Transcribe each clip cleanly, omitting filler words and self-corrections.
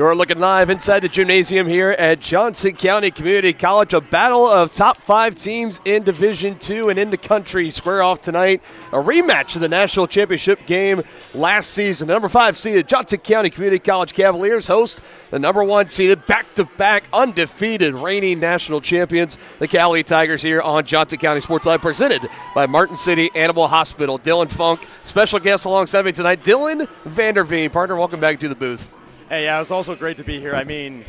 You're looking live inside the gymnasium here at Johnson County Community College. A battle of top 5 teams in Division II and in the country square off tonight. A rematch of the national championship game last season. The number 5 seeded Johnson County Community College Cavaliers host the number 1 seeded back-to-back undefeated reigning national champions, the Cowley Tigers, here on Johnson County Sports Live, presented by Martin City Animal Hospital. Dylan Funk, special guest alongside me tonight, Dylan Vanderveen. Partner, welcome back to the booth. Hey, yeah, it's also great to be here. I mean,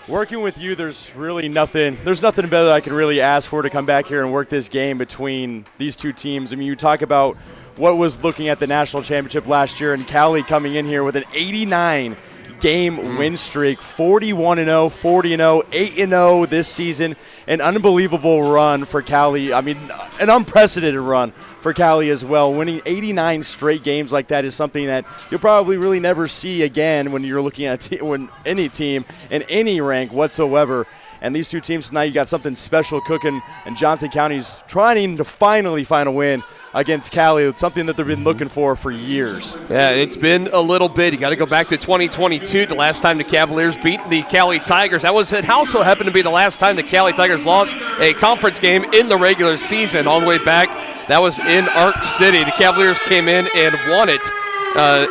working with you, there's nothing better that I could really ask for to come back here and work this game between these two teams. I mean, you talk about what was looking at the national championship last year, and Cowley coming in here with an 89-game win streak, 41-0, 40-0, 8-0 this season. An unbelievable run for Cowley. I mean, an unprecedented run for Cowley as well. Winning 89 straight games like that is something that you'll probably really never see again when you're looking at any team in any rank whatsoever. And these two teams tonight, you got something special cooking, and Johnson County's trying to finally find a win against Cowley. It's something that they've been looking for years. Yeah, it's been a little bit. You got to go back to 2022, the last time the Cavaliers beat the Cowley Tigers. It also happened to be the last time the Cowley Tigers lost a conference game in the regular season, all the way back. That was in Arc City. The Cavaliers came in and won it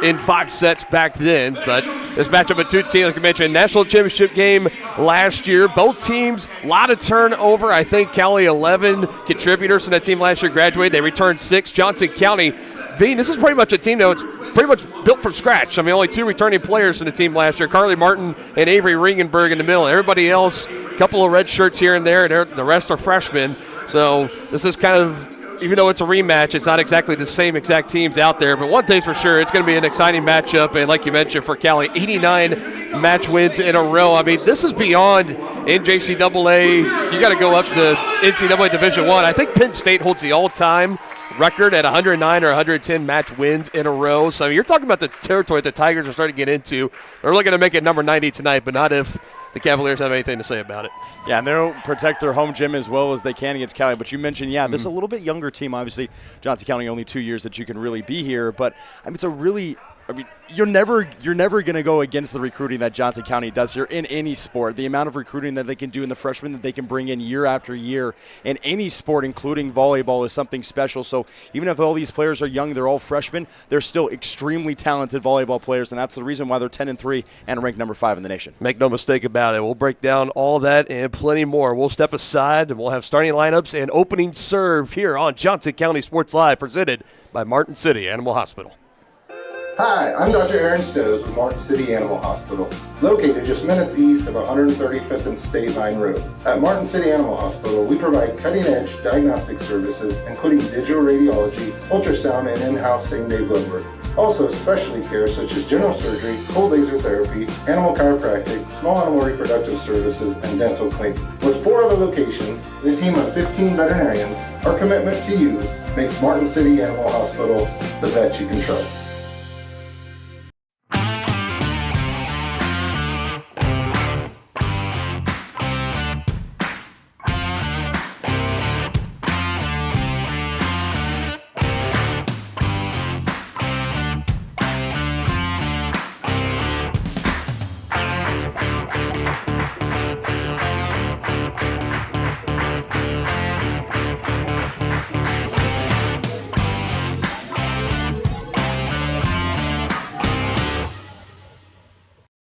in 5 sets back then. But this matchup of two teams, like I mentioned, national championship game last year. Both teams, a lot of turnover. I think Cowley, 11 contributors from that team last year graduated. They returned 6. Johnson County, this is pretty much a team, though, it's pretty much built from scratch. I mean, only 2 returning players from the team last year, Carly Martin and Avery Ringenberg in the middle. Everybody else, a couple of red shirts here and there, and the rest are freshmen. So this is kind of, even though it's a rematch, it's not exactly the same exact teams out there. But one thing's for sure, it's going to be an exciting matchup. And like you mentioned, for Cowley, 89 match wins in a row. I mean, this is beyond NJCAA. You got to go up to NCAA Division I. I think Penn State holds the all-time record at 109 or 110 match wins in a row. So you're talking about the territory that the Tigers are starting to get into. They're looking to make it number 90 tonight, but not if the Cavaliers have anything to say about it. Yeah, and they'll protect their home gym as well as they can against Cowley. But you mentioned, this is a little bit younger team. Obviously, Johnson County, only 2 years that you can really be here. But, you're never going to go against the recruiting that Johnson County does here in any sport. The amount of recruiting that they can do and the freshmen that they can bring in year after year in any sport, including volleyball, is something special. So even if all these players are young, they're all freshmen, they're still extremely talented volleyball players, and that's the reason why they're 10-3 and ranked number 5 in the nation. Make no mistake about it. We'll break down all that and plenty more. We'll step aside, and we'll have starting lineups and opening serve here on Johnson County Sports Live, presented by Martin City Animal Hospital. Hi, I'm Dr. Aaron Stoves with Martin City Animal Hospital, located just minutes east of 135th and State Line Road. At Martin City Animal Hospital, we provide cutting-edge diagnostic services, including digital radiology, ultrasound, and in-house same-day blood work. Also, specialty care such as general surgery, cold laser therapy, animal chiropractic, small animal reproductive services, and dental cleaning. With 4 other locations and a team of 15 veterinarians, our commitment to you makes Martin City Animal Hospital the vet you can trust.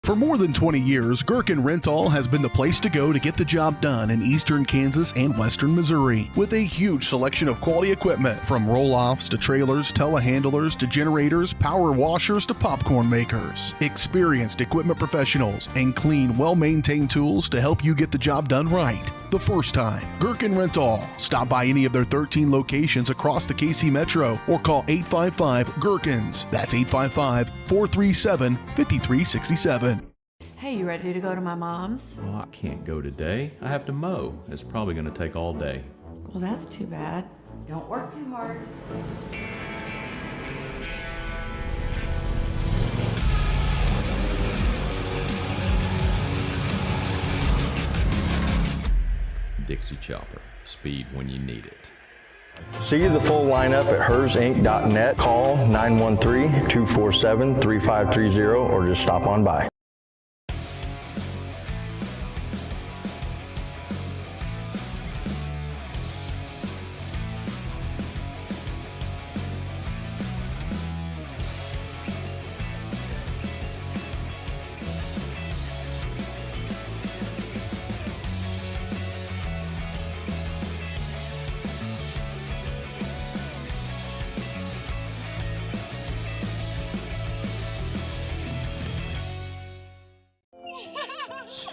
For more than 20 years, Gherkin Rental has been the place to go to get the job done in eastern Kansas and western Missouri. With a huge selection of quality equipment, from roll-offs to trailers, telehandlers to generators, power washers to popcorn makers. Experienced equipment professionals and clean, well-maintained tools to help you get the job done right the first time. Gherkin Rental. Stop by any of their 13 locations across the KC Metro or call 855-GHERKINS. That's 855-437-5367. Hey, you ready to go to my mom's? Well, I can't go today. I have to mow. It's probably going to take all day. Well, that's too bad. Don't work too hard. Dixie Chopper. Speed when you need it. See the full lineup at hersinc.net. Call 913-247-3530 or just stop on by.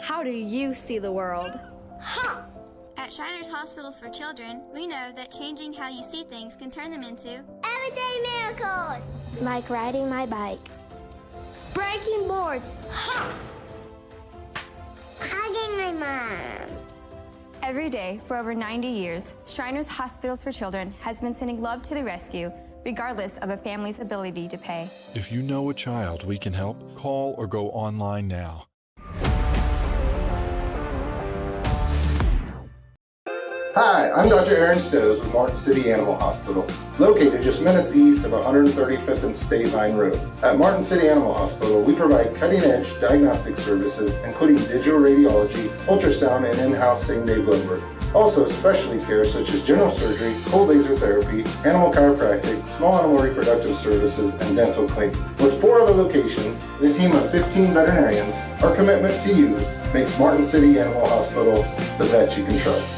How do you see the world? Ha! At Shriners Hospitals for Children, we know that changing how you see things can turn them into everyday miracles. Like riding my bike. Breaking boards. Ha! Hugging my mom. Every day for over 90 years, Shriners Hospitals for Children has been sending love to the rescue, regardless of a family's ability to pay. If you know a child we can help, call or go online now. Hi, I'm Dr. Aaron Stows with Martin City Animal Hospital, located just minutes east of 135th and State Line Road. At Martin City Animal Hospital, we provide cutting-edge diagnostic services, including digital radiology, ultrasound, and in-house same-day blood work. Also, specialty care such as general surgery, cold laser therapy, animal chiropractic, small animal reproductive services, and dental cleaning. With 4 other locations and a team of 15 veterinarians, our commitment to you makes Martin City Animal Hospital the vet you can trust.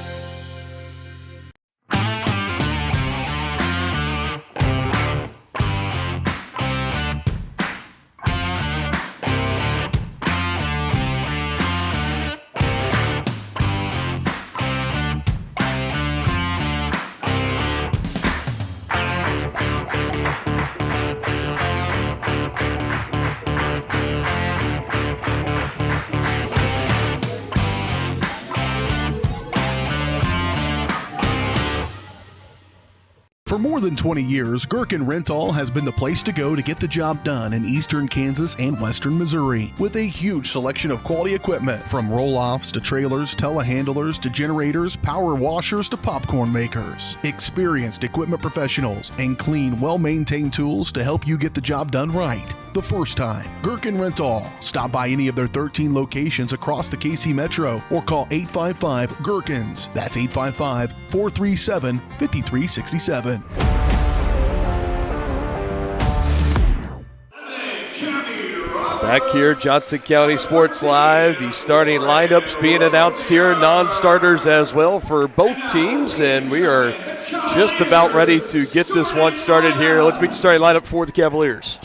For more than 20 years, Gherkin Rental has been the place to go to get the job done in eastern Kansas and western Missouri. With a huge selection of quality equipment, from roll-offs to trailers, telehandlers to generators, power washers to popcorn makers. Experienced equipment professionals and clean, well-maintained tools to help you get the job done right the first time. Gherkin Rental. Stop by any of their 13 locations across the KC Metro or call 855-GHERKINS. That's 855-437-5367. Back here, Johnson County Sports Live. The starting lineups being announced here, non-starters as well for both teams, and we are just about ready to get this one started here. Let's meet the starting lineup for the Cavaliers.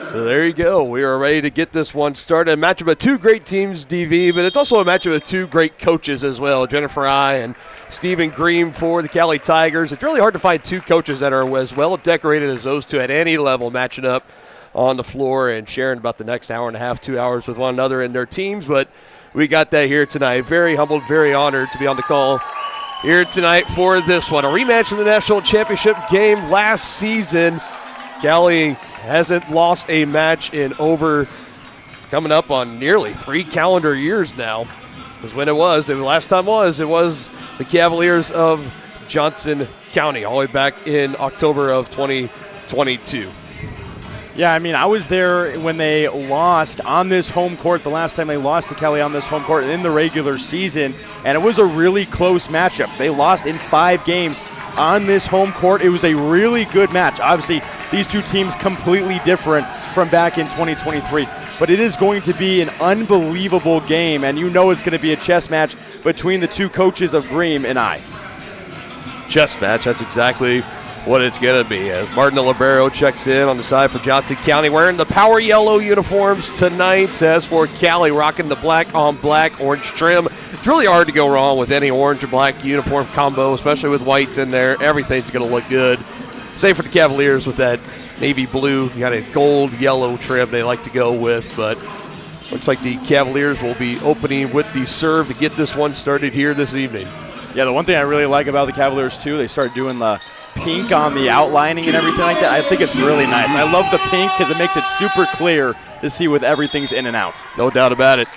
So there you go. We are ready to get this one started. A matchup of 2 great teams, DV, but it's also a matchup of 2 great coaches as well, Jennifer I and Stephen Green for the Cowley Tigers. It's really hard to find 2 coaches that are as well decorated as those 2 at any level, matching up on the floor and sharing about the next hour and a half, 2 hours with one another in their teams. But we got that here tonight. Very humbled, very honored to be on the call here tonight for this one. A rematch of the national championship game last season. Cowley hasn't lost a match in coming up on nearly 3 calendar years now. Because when it was the Cavaliers of Johnson County, all the way back in October of 2022. Yeah, I mean, I was there when they lost on this home court, the last time they lost to Cowley on this home court in the regular season, and it was a really close matchup. They lost in 5 games on this home court. It was a really good match. Obviously, these 2 teams completely different from back in 2023, but it is going to be an unbelievable game, and you know it's going to be a chess match between the 2 coaches of Green and I. Chess match, that's exactly what it's going to be, as Martin Libero checks in on the side for Johnson County, wearing the power yellow uniforms tonight. As for Cowley, rocking the black on black, orange trim. It's really hard to go wrong with any orange or black uniform combo, especially with whites in there. Everything's going to look good. Same for the Cavaliers with that navy blue, you got a gold yellow trim they like to go with, but looks like the Cavaliers will be opening with the serve to get this one started here this evening. Yeah, the one thing I really like about the Cavaliers too, they start doing the pink on the outlining and everything like that. I think it's really nice. I love the pink because it makes it super clear to see with everything's in and out. No doubt about it.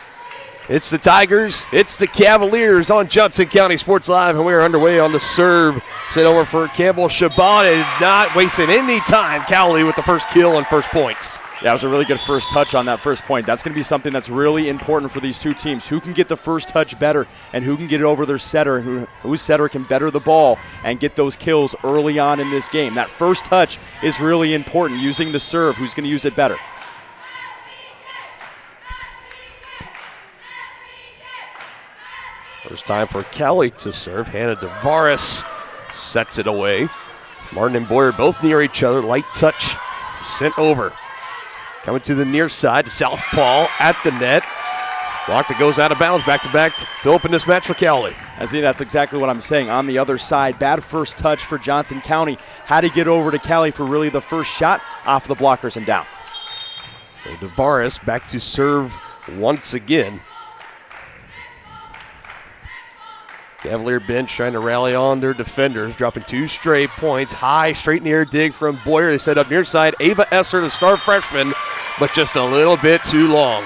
It's the Tigers, it's the Cavaliers on Johnson County Sports Live, and we are underway on the serve. Sent over for Campbell Shabbat, and not wasting any time. Cowley with the first kill and first points. Yeah, it was a really good first touch on that first point. That's going to be something that's really important for these two teams. Who can get the first touch better and who can get it over their setter, whose setter can better the ball and get those kills early on in this game. That first touch is really important, using the serve. Who's going to use it better? First time for Cowley to serve. Hannah Tavares sets it away. Martin and Boyer both near each other. Light touch sent over. Coming to the near side to southpaw at the net. Block that goes out of bounds, back-to-back to open this match for Cowley. I think that's exactly what I'm saying. On the other side, bad first touch for Johnson County. Had to get over to Cowley for really the first shot off the blockers and down. So Tavares back to serve once again. Cavalier bench trying to rally on their defenders, dropping 2 straight points. High, straight in the air dig from Boyer. They set up near side. Ava Esser, the star freshman, but just a little bit too long.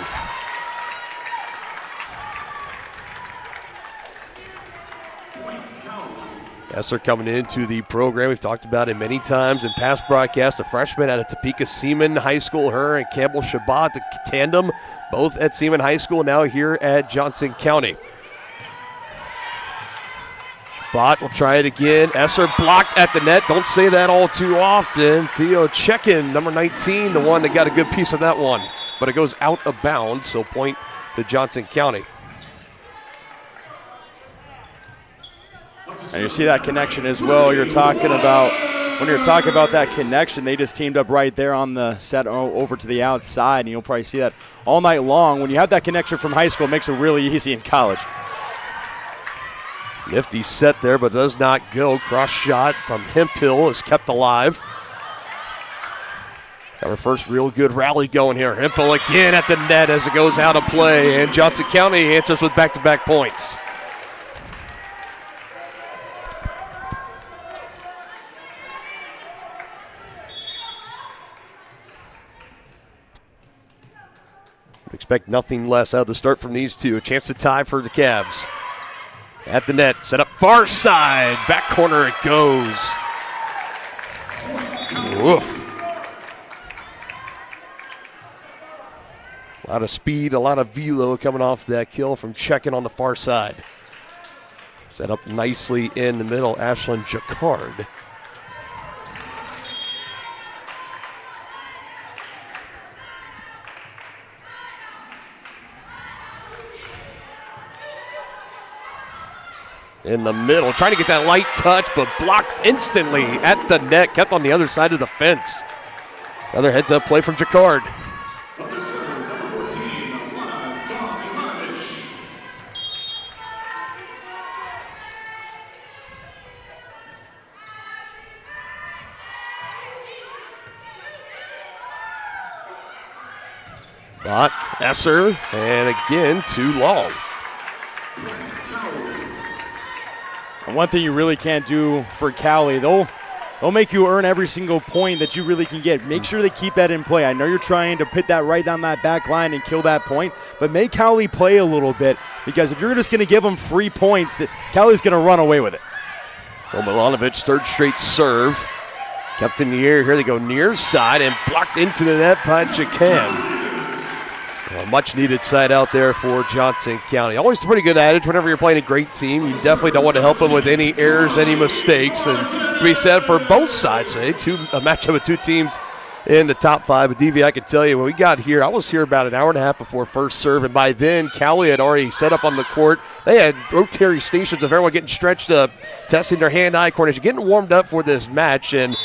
Esser coming into the program. We've talked about it many times in past broadcasts. A freshman out of Topeka Seaman High School. Her and Campbell Shabbat, the tandem, both at Seaman High School, now here at Johnson County. Bot will try it again. Esser blocked at the net. Don't say that all too often. Theo Chekin, number 19, the one that got a good piece of that one. But it goes out of bounds, so point to Johnson County. And you see that connection as well. When you're talking about that connection, they just teamed up right there on the set over to the outside, and you'll probably see that all night long. When you have that connection from high school, it makes it really easy in college. Nifty set there, but does not go. Cross shot from Hemphill is kept alive. Got our first real good rally going here. Hemphill again at the net as it goes out of play, and Johnson County answers with back-to-back points. Expect nothing less out of the start from these two. A chance to tie for the Cavs. At the net, set up far side. Back corner it goes. Woof. A lot of speed, a lot of velo coming off that kill from checking on the far side. Set up nicely in the middle, Ashlyn Jacquard. In the middle, trying to get that light touch, but blocked instantly at the net, kept on the other side of the fence. Another heads-up play from Jacquard. Bot, Esser, and again, too long. And one thing you really can't do for Cowley, they'll make you earn every single point that you really can get. Make sure they keep that in play. I know you're trying to put that right down that back line and kill that point, but make Cowley play a little bit, because if you're just going to give them free points, Cowley's going to run away with it. Well, Milanovic, third straight serve. Kept in the air. Here they go near side and blocked into the net by Jacan. A much-needed side out there for Johnson County. Always a pretty good adage whenever you're playing a great team. You definitely don't want to help them with any errors, any mistakes. And to be said for both sides, a matchup with two teams in the top 5. But, DV, I can tell you, when we got here, I was here about an hour and a half before first serve. And by then, Cowley had already set up on the court. They had rotary stations of everyone getting stretched up, testing their hand-eye coordination, getting warmed up for this match. And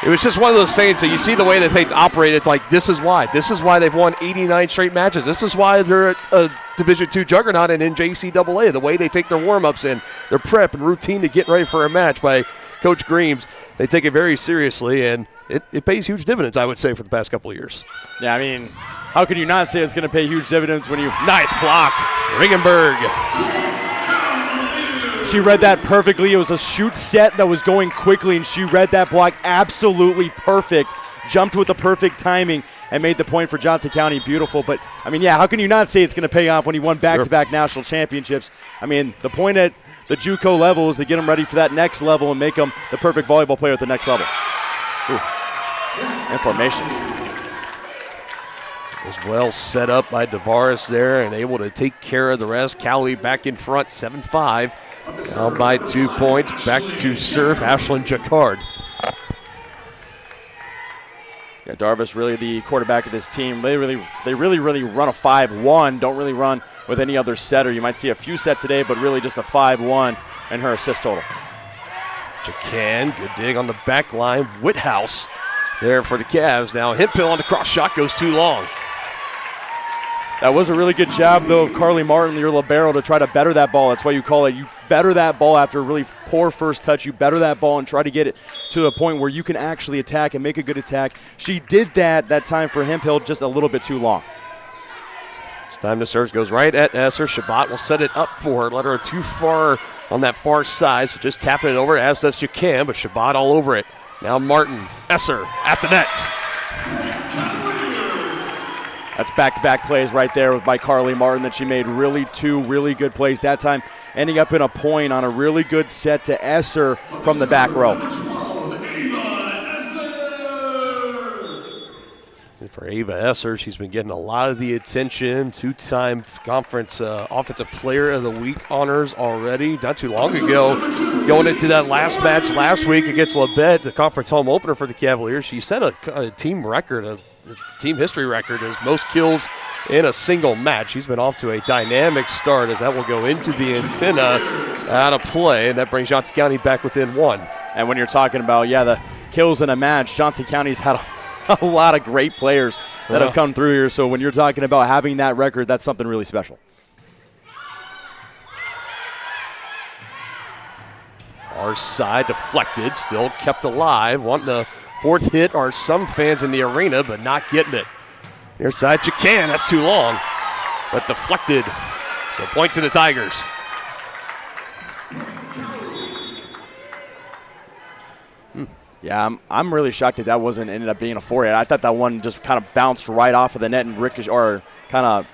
it was just one of those things that you see the way that things operate. It's like, this is why. This is why they've won 89 straight matches. This is why they're a Division II juggernaut and in JCAA. The way they take their warm-ups and their prep and routine to get ready for a match by Coach Greaves, they take it very seriously, and it pays huge dividends, I would say, for the past couple of years. Yeah, I mean, how could you not say it's going to pay huge dividends when you – nice block. Ringenberg. She read that perfectly. It was a shoot set that was going quickly, and she read that block absolutely perfect. Jumped with the perfect timing and made the point for Johnson County. Beautiful. But, I mean, yeah, how can you not say it's going to pay off when he won back-to-back national championships? I mean, the point at the JUCO level is to get him ready for that next level and make him the perfect volleyball player at the next level. Ooh. And formation. Was well set up by Tavares there and able to take care of the rest. Cowley back in front, 7-5. Down by 2 points. Back to serve Ashlyn Jacquard. Yeah, Darvis really the quarterback of this team. They really run a 5-1. Don't really run with any other setter. You might see a few sets today, but really just a 5-1 in her assist total. Jacan, good dig on the back line. Whithouse there for the Cavs. Now Hemphill on the cross shot goes too long. That was a really good job, though, of Carly Martin, your libero, to try to better that ball. That's why you call it. You better that ball after a really poor first touch. You better that ball and try to get it to a point where you can actually attack and make a good attack. She did that time for Hemphill, just a little bit too long. It's time to serve. Goes right at Esser. Shabbat will set it up for her. Let her too far on that far side, so just tapping it over as best you can, but Shabbat all over it. Now Martin, Esser at the net. That's back-to-back plays right there by Carly Martin that she made two really good plays that time, ending up in a point on a really good set to Esser from the back row. And for Ava Esser, she's been getting a lot of the attention. Two-time conference Offensive Player of the Week honors already. Not too long ago, going into that last match last week against Labette, the conference home opener for the Cavaliers, she set a team record, a team history record as most kills in a single match. She's been off to a dynamic start as that will go into the antenna out of play, and that brings Johnson County back within one. And when you're talking about, the kills in a match, Johnson County's had a lot of great players that have come through here. So when you're talking about having that record, that's something really special. Our side deflected, still kept alive. Wanting the fourth hit are some fans in the arena, but not getting it. Near side, Jacan, that's too long, but deflected. So point to the Tigers. Yeah, I'm really shocked that wasn't ended up being a 4-hit. I thought that one just kind of bounced right off of the net and kind of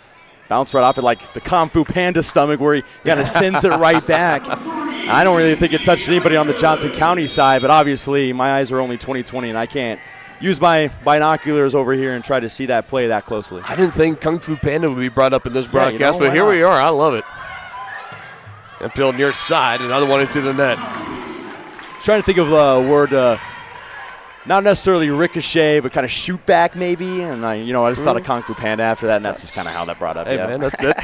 bounced right off it like the Kung Fu Panda stomach where he kind of sends it right back. I don't really think it touched anybody on the Johnson County side, but obviously my eyes are only 20/20 and I can't use my binoculars over here and try to see that play that closely. I didn't think Kung Fu Panda would be brought up in this broadcast, but here we are. I love it. Upfield near side, another one into the net. Trying to think of a word, not necessarily ricochet, but kind of shoot back maybe. And I just thought of Kung Fu Panda after that, and that's just kind of how that brought up. Hey, man, that's it.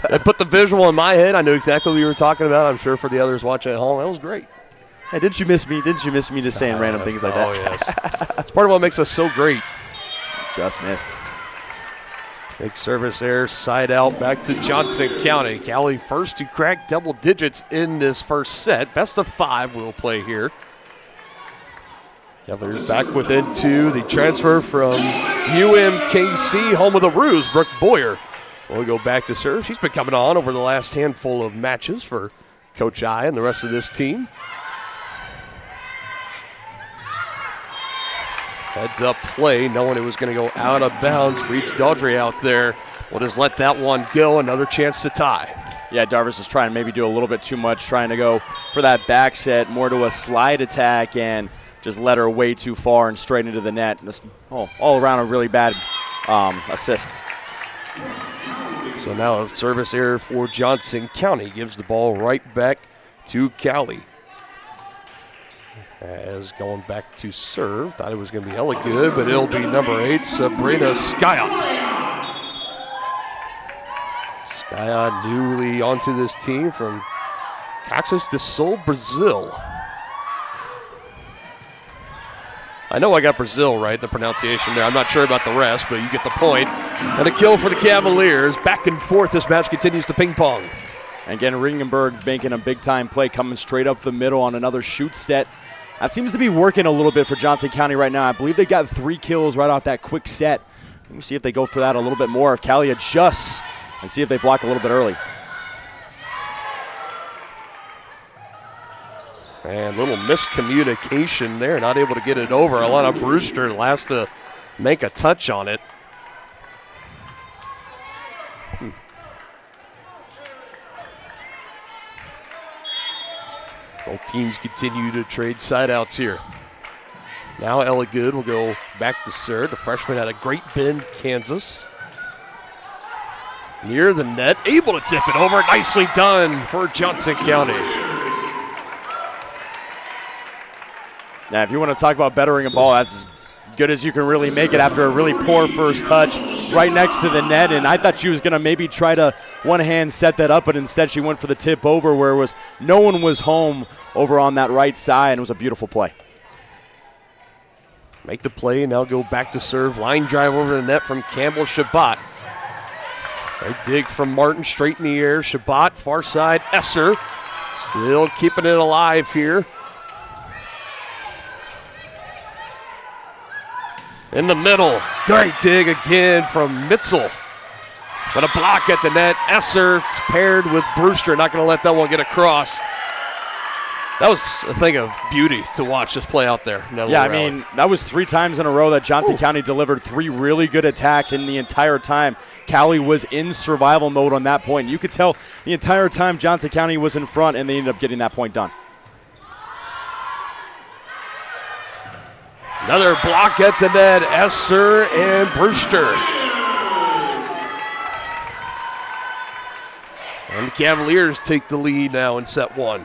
That put the visual in my head. I knew exactly what you were talking about. I'm sure for the others watching at home, that was great. Hey, didn't you miss me? Didn't you miss me just saying random things like that? Oh, yes. It's part of what makes us so great. Just missed. Big service there, side out, back to Johnson County. Cowley first to crack double digits in this first set. Best of 5 we'll play here. Cavaliers back within 2. The transfer from UMKC, home of the Roos, Brooke Boyer. We'll go back to serve. She's been coming on over the last handful of matches for Coach I and the rest of this team. Heads up play, knowing it was going to go out of bounds. Reached Daughtry out there. We'll just let that one go. Another chance to tie. Yeah, Darvis is trying to maybe do a little bit too much, trying to go for that back set, more to a slide attack, and just led her way too far and straight into the net. Just, all around a really bad assist. So now a service error for Johnson County. Gives the ball right back to Cowley. As going back to serve. Thought it was going to be hella good, but it'll be number 8, Sabrina Skyot. Skyot newly onto this team from Caxias do Sul, Brazil. I know I got Brazil right, the pronunciation there. I'm not sure about the rest, but you get the point. And a kill for the Cavaliers. Back and forth, this match continues to ping pong. And again, Ringenberg making a big-time play, coming straight up the middle on another shoot set. That seems to be working a little bit for Johnson County right now. I believe they got 3 kills right off that quick set. Let me see if they go for that a little bit more. If Cowley adjusts and see if they block a little bit early. And little miscommunication there, not able to get it over. Alana Brewster last to make a touch on it. Both teams continue to trade sideouts here. Now Ella Good will go back to serve. The freshman out of Great Bend, Kansas. Near the net, able to tip it over. Nicely done for Johnson County. Now, if you want to talk about bettering a ball, that's as good as you can really make it after a really poor first touch right next to the net. And I thought she was going to maybe try to one-hand set that up, but instead she went for the tip over where no one was home over on that right side, and it was a beautiful play. Make the play, now go back to serve. Line drive over the net from Campbell Shabbat. Right dig from Martin, straight in the air. Shabbat, far side, Esser. Still keeping it alive here. In the middle, great dig again from Mitzel. But a block at the net. Esser paired with Brewster, not going to let that one get across. That was a thing of beauty to watch this play out there. Yeah, I mean, that was 3 times in a row that Johnson County delivered 3 really good attacks, and the entire time Cowley was in survival mode on that point. You could tell the entire time Johnson County was in front, and they ended up getting that point done. Another block at the net, Esser and Brewster. And the Cavaliers take the lead now in set 1.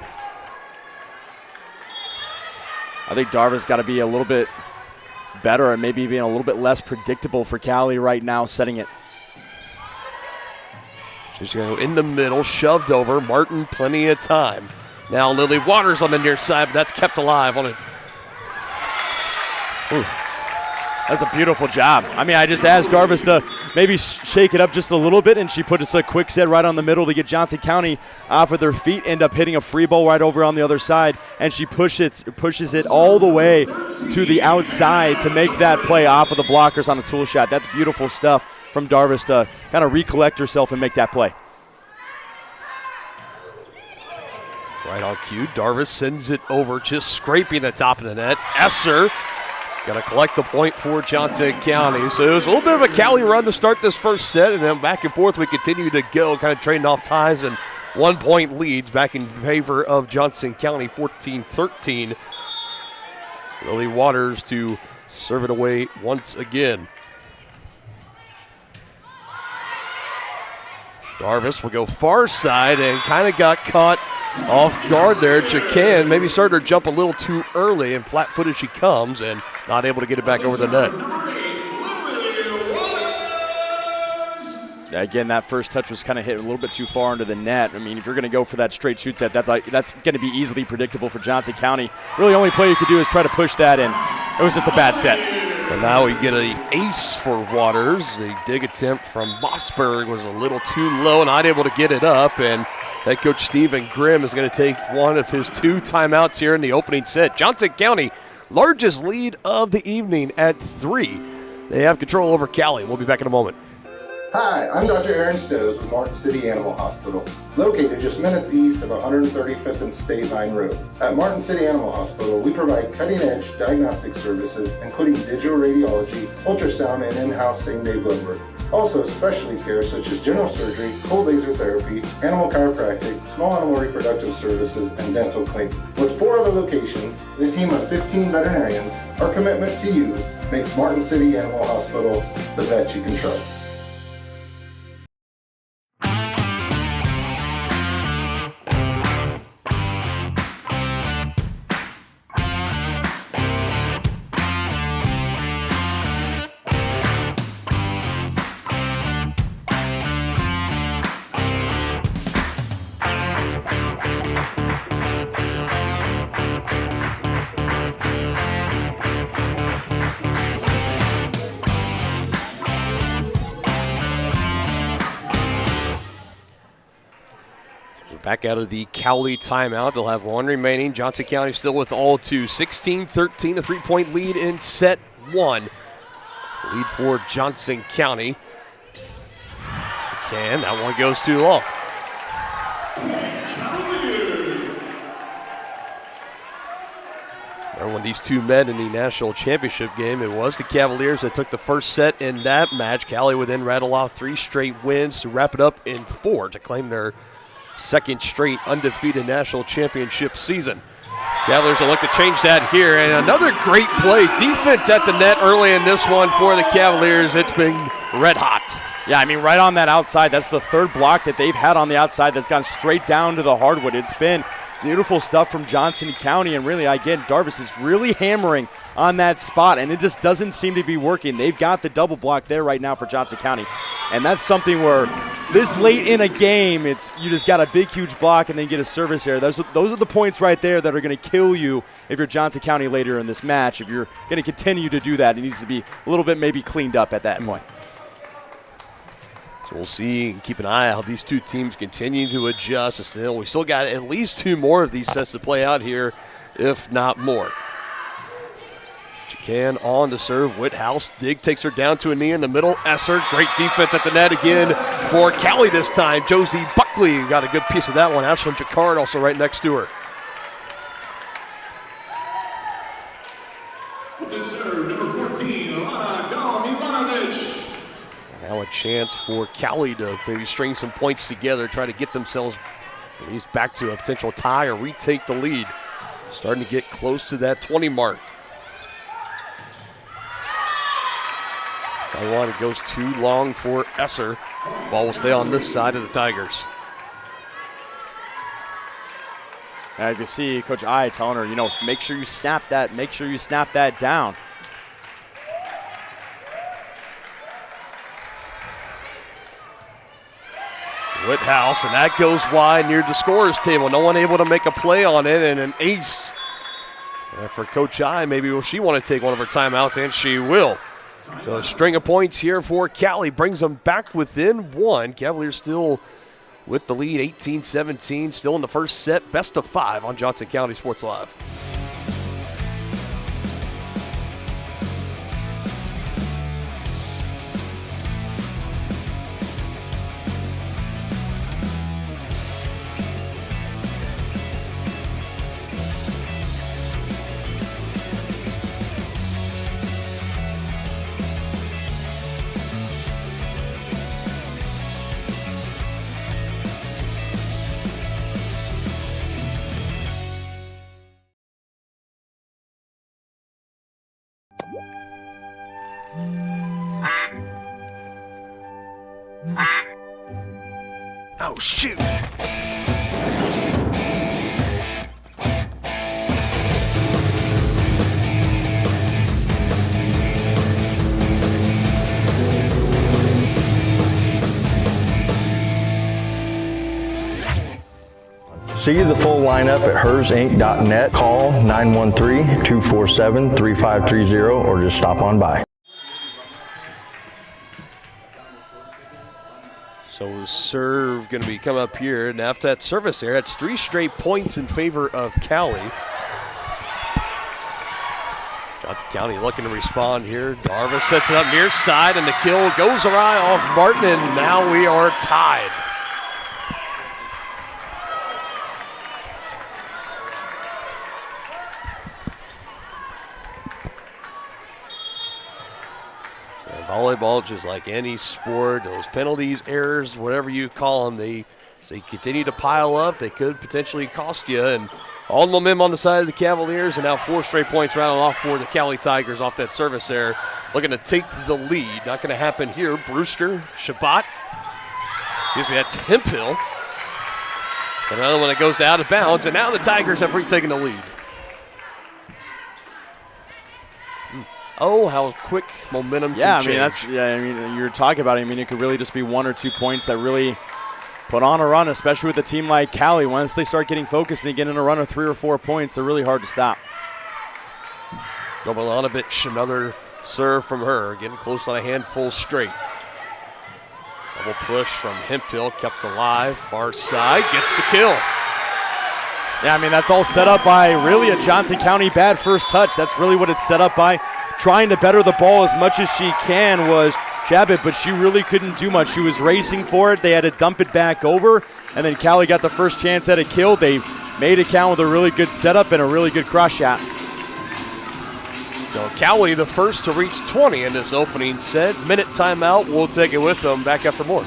I think Darva's got to be a little bit better and maybe being a little bit less predictable for Cowley right now, setting it. She's going to go in the middle, shoved over. Martin, plenty of time. Now Lily Waters on the near side, but that's kept alive on it. Ooh. That's a beautiful job. I mean, I just asked Darvis to maybe shake it up just a little bit, and she put just a quick set right on the middle to get Johnson County off of their feet, end up hitting a free ball right over on the other side, and she pushes it all the way to the outside to make that play off of the blockers on a tool shot. That's beautiful stuff from Darvis to kind of recollect herself and make that play. Right on cue, Darvis sends it over, just scraping the top of the net. Esser going to collect the point for Johnson County. So it was a little bit of a Cowley run to start this first set, and then back and forth we continue to go, kind of trading off ties and 1-point leads back in favor of Johnson County, 14-13. Lily Waters to serve it away once again. Darvis will go far side and kind of got caught off guard there. Chacan maybe started her jump a little too early, and flat-footed she comes and not able to get it back over the net. Yeah, again, that first touch was kind of hit a little bit too far into the net. I mean, if you're going to go for that straight shoot set, that's going to be easily predictable for Johnson County. Really, the only play you could do is try to push that in. It was just a bad set. And now we get an ace for Waters. The dig attempt from Mossberg was a little too low, not able to get it up, and head coach Stephen Grimm is going to take one of his 2 timeouts here in the opening set. Johnson County, largest lead of the evening at 3. They have control over Cowley. We'll be back in a moment. Hi, I'm Dr. Aaron Stowe with Martin City Animal Hospital, located just minutes east of 135th and State Line Road. At Martin City Animal Hospital, we provide cutting-edge diagnostic services, including digital radiology, ultrasound, and in-house same-day blood work. Also, specialty care such as general surgery, cold laser therapy, animal chiropractic, small animal reproductive services, and dental cleaning. With 4 other locations and a team of 15 veterinarians, our commitment to you makes Martin City Animal Hospital the vet you can trust. Back out of the Cowley timeout. They'll have 1 remaining. Johnson County still with all 2. 16-13, a 3-point lead in set 1. Lead for Johnson County. That one goes too long. Remember when these 2 met in the national championship game, it was the Cavaliers that took the first set in that match. Cowley would then rattle off 3 straight wins to wrap it up in 4 to claim their second straight undefeated national championship season. Cavaliers will look to change that here, and another great play. Defense at the net early in this one for the Cavaliers. It's been red hot. Yeah, I mean, right on that outside. That's the third block that they've had on the outside that's gone straight down to the hardwood. It's been beautiful stuff from Johnson County, and really, again, Darvis is really hammering on that spot, and it just doesn't seem to be working. They've got the double block there right now for Johnson County, and that's something where this late in a game, you just got a big, huge block and then get a service error. Those are the points right there that are going to kill you if you're Johnson County later in this match. If you're going to continue to do that, it needs to be a little bit maybe cleaned up at that point. So we'll see and keep an eye out how these two teams continue to adjust. We still got at least two more of these sets to play out here, if not more. Can on to serve. Whithouse. Dig takes her down to a knee in the middle. Esser, great defense at the net again for Cowley this time. Josie Buckley got a good piece of that one. Ashlyn Jacquard also right next to her. Number 14, Alana Galmilanovich. Now a chance for Cowley to maybe string some points together, try to get themselves at least back to a potential tie or retake the lead. Starting to get close to that 20 mark. It goes too long for Esser. Ball will stay on this side of the Tigers. Now you can see Coach I telling her, make sure you snap that down. Whithouse, and that goes wide near the scorer's table. No one able to make a play on it, and an ace. And for Coach I, maybe will she want to take one of her timeouts, and she will. So a string of points here for Cowley brings them back within one. Cavaliers still with the lead, 18-17, still in the first set, best of 5 on Johnson County Sports Live. Oh, shoot. See the full lineup at hersinc.net. Call 913-247-3530 or just stop on by. So the serve going to be coming up here, and after that service there, that's 3 straight points in favor of Cowley. Johnson County looking to respond here. Darvis sets it up near side, and the kill goes awry off Martin, and now we are tied. Volleyball, just like any sport, those penalties, errors, whatever you call them, they continue to pile up. They could potentially cost you. And all the momentum on the side of the Cavaliers, and now 4 straight points rounding off for the Cowley Tigers off that service there. Looking to take the lead. Not going to happen here. Brewster, Shabbat. Excuse me, that's Hemphill. Another one that goes out of bounds, and now the Tigers have retaken the lead. Oh, how quick momentum can change. You're talking about it. It could really just be 1 or 2 points that really put on a run, especially with a team like Cowley. Once they start getting focused and they get in a run of 3 or 4 points, they're really hard to stop. Domalanovich, another serve from her, getting close on a handful straight. Double push from Hemphill, kept alive, far side, gets the kill. Yeah, that's all set up by really a Johnson County bad first touch. That's really what it's set up by. Trying to better the ball as much as she can was Chabot, but she really couldn't do much. She was racing for it. They had to dump it back over, and then Cowley got the first chance at a kill. They made it count with a really good setup and a really good cross shot. So Cowley the first to reach 20 in this opening set. Minute timeout. We'll take it with them back after more.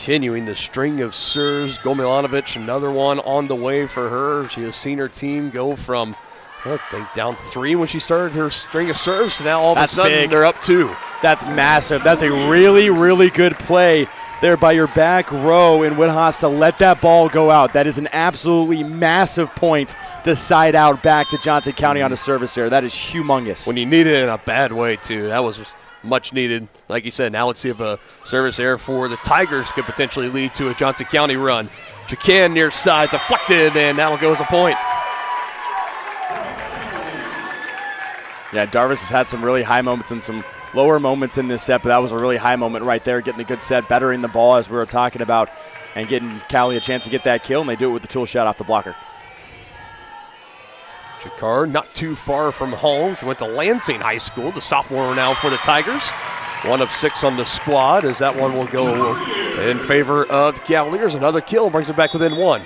continuing the string of serves. Gomilanovic, another one on the way for her. She has seen her team go from, I think, down 3 when she started her string of serves. So now all of a sudden they're up 2. That's massive. That's a really, really good play there by your back row in Whitehorse to let that ball go out. That is an absolutely massive point to side out back to Johnson County on a service error. That is humongous. When you need it in a bad way, too. That was much needed. Like you said, now let's see if a service error for the Tigers could potentially lead to a Johnson County run. Jacan near side, deflected, and that'll go as a point. Yeah, Darvis has had some really high moments and some lower moments in this set, but that was a really high moment right there, getting a good set, bettering the ball as we were talking about, and getting Cowley a chance to get that kill, and they do it with the tool shot off the blocker. Jakar not too far from home. She went to Lansing High School, the sophomore now for the Tigers. 1 of 6 on the squad, as that one will go in favor of the Cavaliers. Another kill brings it back within 1.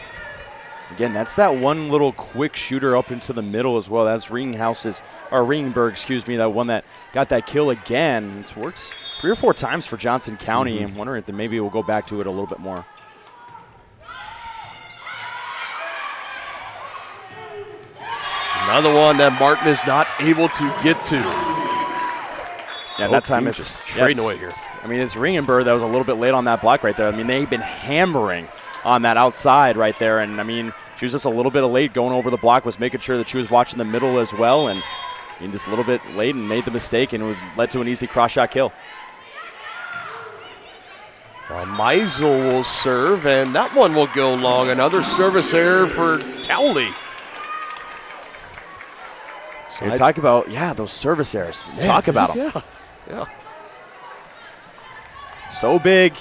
Again, that's that one little quick shooter up into the middle as well. That's Ringenberg, that one that got that kill again. It's worked 3 or 4 times for Johnson County. I'm wondering if maybe we'll go back to it a little bit more. Another one that Martin is not able to get to. Yeah, that time it's trading away here. I mean, it's Ringenberg that was a little bit late on that block right there. I mean, they've been hammering on that outside right there. And, I mean, she was just a little bit late going over the block, was making sure that she was watching the middle as well. And, I mean, just a little bit late and made the mistake, and it was led to an easy cross-shot kill. Meisel will serve, and that one will go long. Another service error for Cowley. So you talk about, those service errors. Talk about them. Yeah. So big.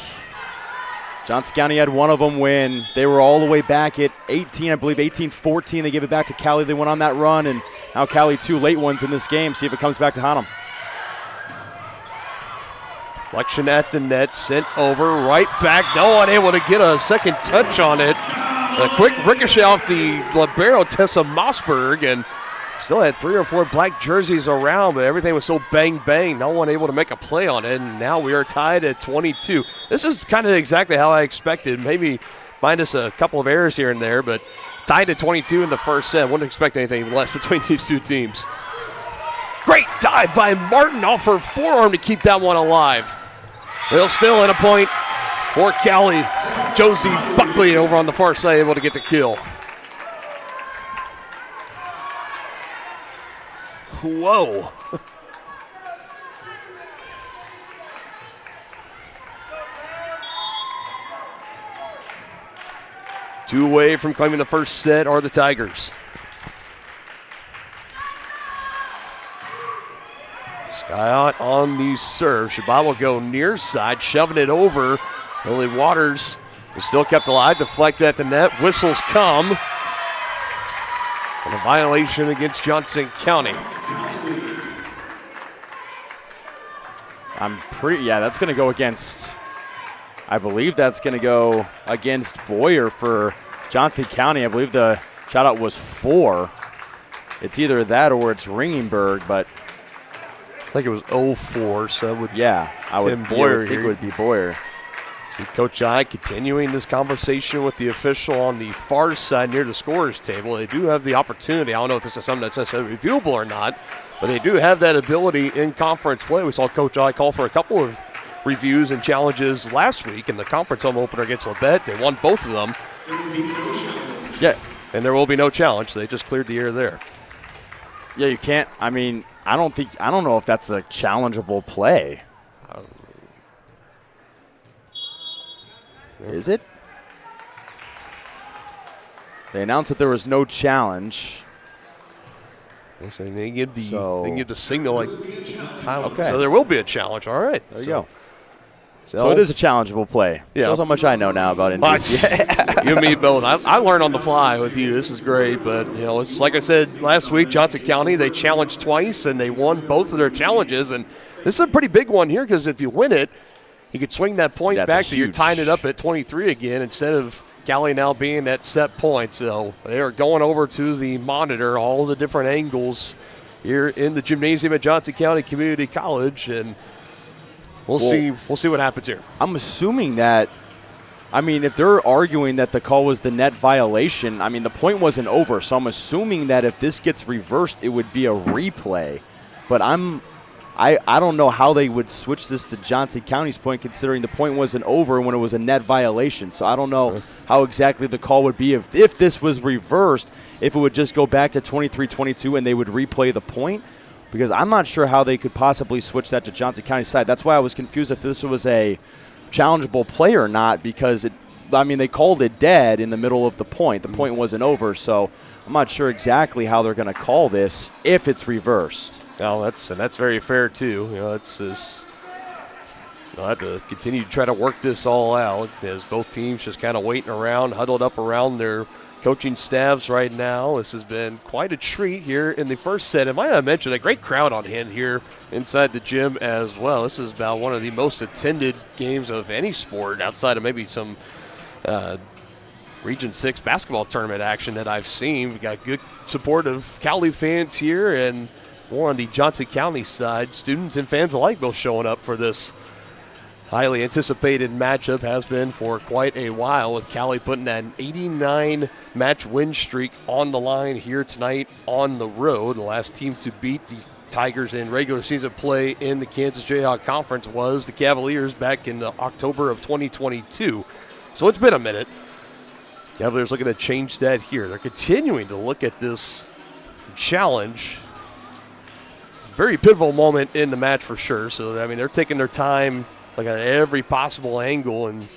Johnson County had one of them when they were all the way back at 18, I believe 18-14. They gave it back to Cowley. They went on that run, and now Cowley 2 late ones in this game. See if it comes back to haunt them. Flexion at the net, sent over, right back. No one able to get a second touch on it. A quick ricochet off the libero, Tessa Mossberg, and still had 3 or 4 black jerseys around, but everything was so bang-bang, no one able to make a play on it, and now we are tied at 22. This is kind of exactly how I expected, maybe minus a couple of errors here and there, but tied at 22 in the first set. Wouldn't expect anything less between these two teams. Great dive by Martin off her forearm to keep that one alive. They'll still in a point for Cowley. Josie Buckley over on the far side able to get the kill. Whoa. Two away from claiming the first set are the Tigers. Scott on the serve. Shabbat will go near side, shoving it over. Lily Waters is still kept alive. Deflect at the net. Whistles come. And a violation against Johnson County. That's going to go against, I believe that's going to go against Boyer for Johnson County. I believe the shout out was 4. It's either that or it's Ringenberg, but I think it was 0-4, so it would think it would be Boyer. See Coach I continuing this conversation with the official on the far side near the scorer's table. They do have the opportunity. I don't know if this is something that's necessarily reviewable or not, but they do have that ability in conference play. We saw Coach I call for a couple of reviews and challenges last week in the conference home opener against Labette. They won both of them. Yeah. And there will be no challenge. They just cleared the air there. Yeah, you can't. I mean, I don't know if that's a challengeable play. Is it? They announced that there was no challenge. They give the signal like Tyler. Okay. So there will be a challenge. All right. There you go. So it is a challengeable play. Yeah. Shows how much I know now about NGC. You and me both. I learned on the fly with you. This is great. But, it's like I said last week, Johnson County, they challenged twice, and they won both of their challenges. And this is a pretty big one here because if you win it, you could swing that point back so you're tying it up at 23 again instead of Cowley now being at set point. So they are going over to the monitor, all the different angles here in the gymnasium at Johnson County Community College, and we'll see what happens here. I'm assuming that I mean, if they're arguing that the call was the net violation, I mean, the point wasn't over. So I'm assuming that if this gets reversed, it would be a replay. But I don't know how they would switch this to Johnson County's point, considering the point wasn't over when it was a net violation. So I don't know how exactly the call would be if this was reversed, if it would just go back to 23-22 and they would replay the point. Because I'm not sure how they could possibly switch that to Johnson County's side. That's why I was confused if this was a challengeable play or not, because they called it dead in the middle of the point. The point wasn't over, so I'm not sure exactly how they're going to call this if it's reversed. Well, that's very fair too. It's this. They'll have to continue to try to work this all out as both teams just kind of waiting around, huddled up around their coaching staffs right now. This has been quite a treat here in the first set. And might I mention a great crowd on hand here inside the gym as well. This is about one of the most attended games of any sport outside of maybe some Region 6 basketball tournament action that I've seen. We've got good supportive Cowley fans here, and more on the Johnson County side. Students and fans alike both showing up for this highly anticipated matchup. Has been for quite a while, with Cowley putting an 89 match win streak on the line here tonight on the road. The last team to beat the Tigers in regular season play in the Kansas Jayhawk Conference was the Cavaliers back in October of 2022. So it's been a minute. Cavaliers looking to change that here. They're continuing to look at this challenge. Very pivotal moment in the match for sure. So, I mean, they're taking their time, like at every possible angle, and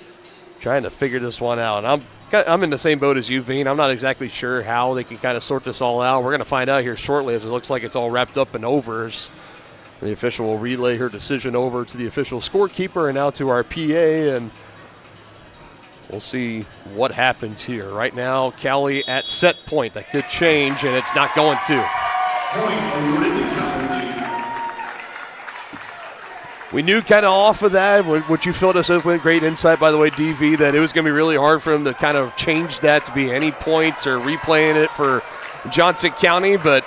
trying to figure this one out. And I'm in the same boat as you, Veen. I'm not exactly sure how they can kind of sort this all out. We're going to find out here shortly, as it looks like it's all wrapped up in overs. The official will relay her decision over to the official scorekeeper and now to our PA, and we'll see what happens here. Right now, Cowley at set point. That could change, and it's not going to. We knew kind of off of that, what you filled us with great insight, by the way, DV, that it was going to be really hard for him to kind of change that to be any points or replaying it for Johnson County. But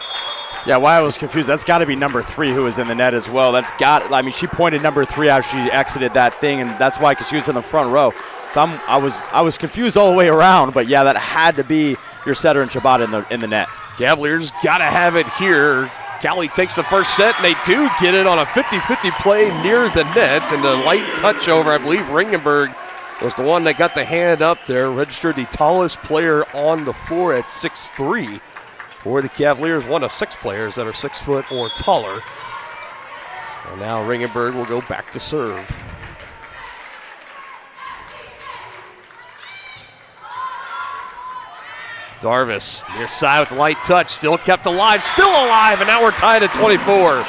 yeah, why I was confused, that's got to be number 3 who was in the net as well. She pointed number 3 out. She exited that thing, and that's why, because she was in the front row. So I was confused all the way around, but yeah, that had to be your setter and Shabbat in the net. Cavaliers got to have it here. Cowley takes the first set, and they do get it on a 50-50 play near the net, and the light touch over, I believe Ringenberg was the one that got the hand up there, registered the tallest player on the floor at 6'3". For the Cavaliers, one of 6 players that are 6 foot or taller. And now Ringenberg will go back to serve. Darvis near side with the light touch, still kept alive, and now we're tied at 24.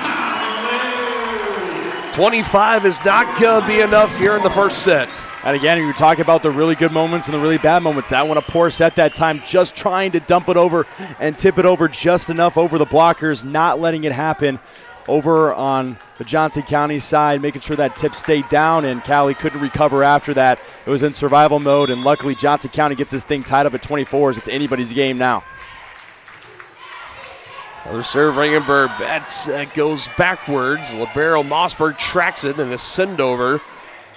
25 is not going to be enough here in the first set. And again, you talk about the really good moments and the really bad moments. That one a poor set that time, just trying to dump it over and tip it over just enough over the blockers, not letting it happen. Over on the Johnson County side, making sure that tip stayed down, and Cowley couldn't recover after that. It was in survival mode, and luckily Johnson County gets this thing tied up at 24 as it's anybody's game now. Another serve, Ringenberg. Bad set goes backwards. Libero Mossberg tracks it, and a send over.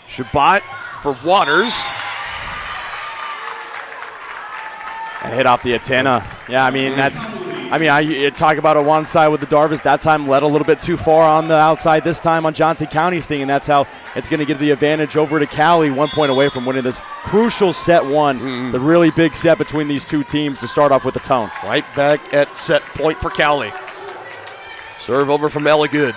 Shabbat for Waters. And hit off the antenna. Yeah, you talk about a one side with the Darvis. That time led a little bit too far on the outside. This time on Johnson County's thing, and that's how it's going to give the advantage over to Cowley. 1 point away from winning this crucial set one. It's a really big set between these two teams to start off with the tone. Right back at set point for Cowley. Serve over from Elligood.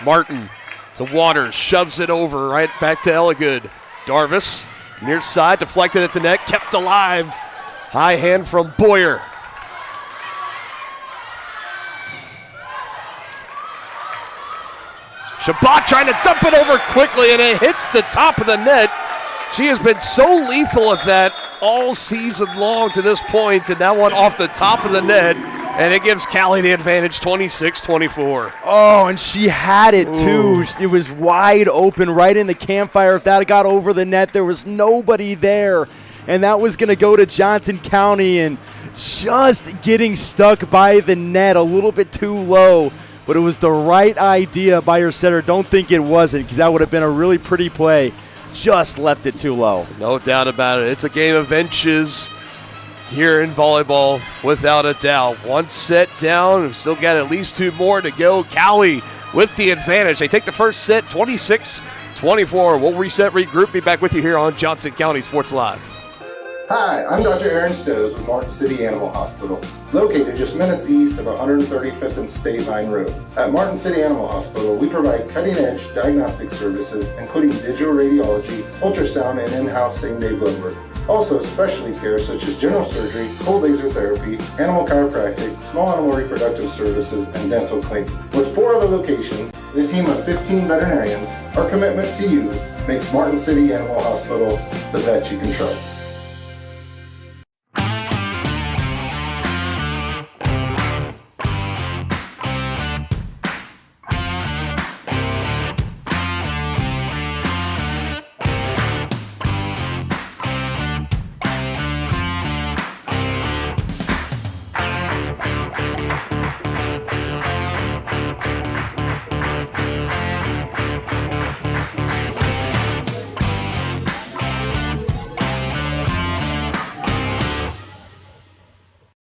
Martin to Waters, shoves it over right back to Elligood. Darvis near side, deflected at the net, kept alive. High hand from Boyer. Shabbat trying to dump it over quickly, and it hits the top of the net. She has been so lethal at that all season long to this point, and that one off the top of the net, and it gives Cowley the advantage, 26-24. Oh, and she had it too. It was wide open right in the campfire. If that got over the net, there was nobody there, and that was going to go to Johnson County, and just getting stuck by the net a little bit too low. But it was the right idea by her setter. Don't think it wasn't, because that would have been a really pretty play just left it too low. No doubt about it. It's a game of inches here in volleyball, without a doubt. One set down. We've still got at least two more to go. Cowley with the advantage. They take the first set, 26-24. We'll reset, regroup, be back with you here on Johnson County Sports Live. Hi, I'm Dr. Aaron Stoes with Martin City Animal Hospital, located just minutes east of 135th and State Line Road. At Martin City Animal Hospital, we provide cutting-edge diagnostic services, including digital radiology, ultrasound, and in-house same-day blood work. Also, specialty care such as general surgery, cold laser therapy, animal chiropractic, small animal reproductive services, and dental cleaning. With 4 other locations and a team of 15 veterinarians, our commitment to you makes Martin City Animal Hospital the vet you can trust.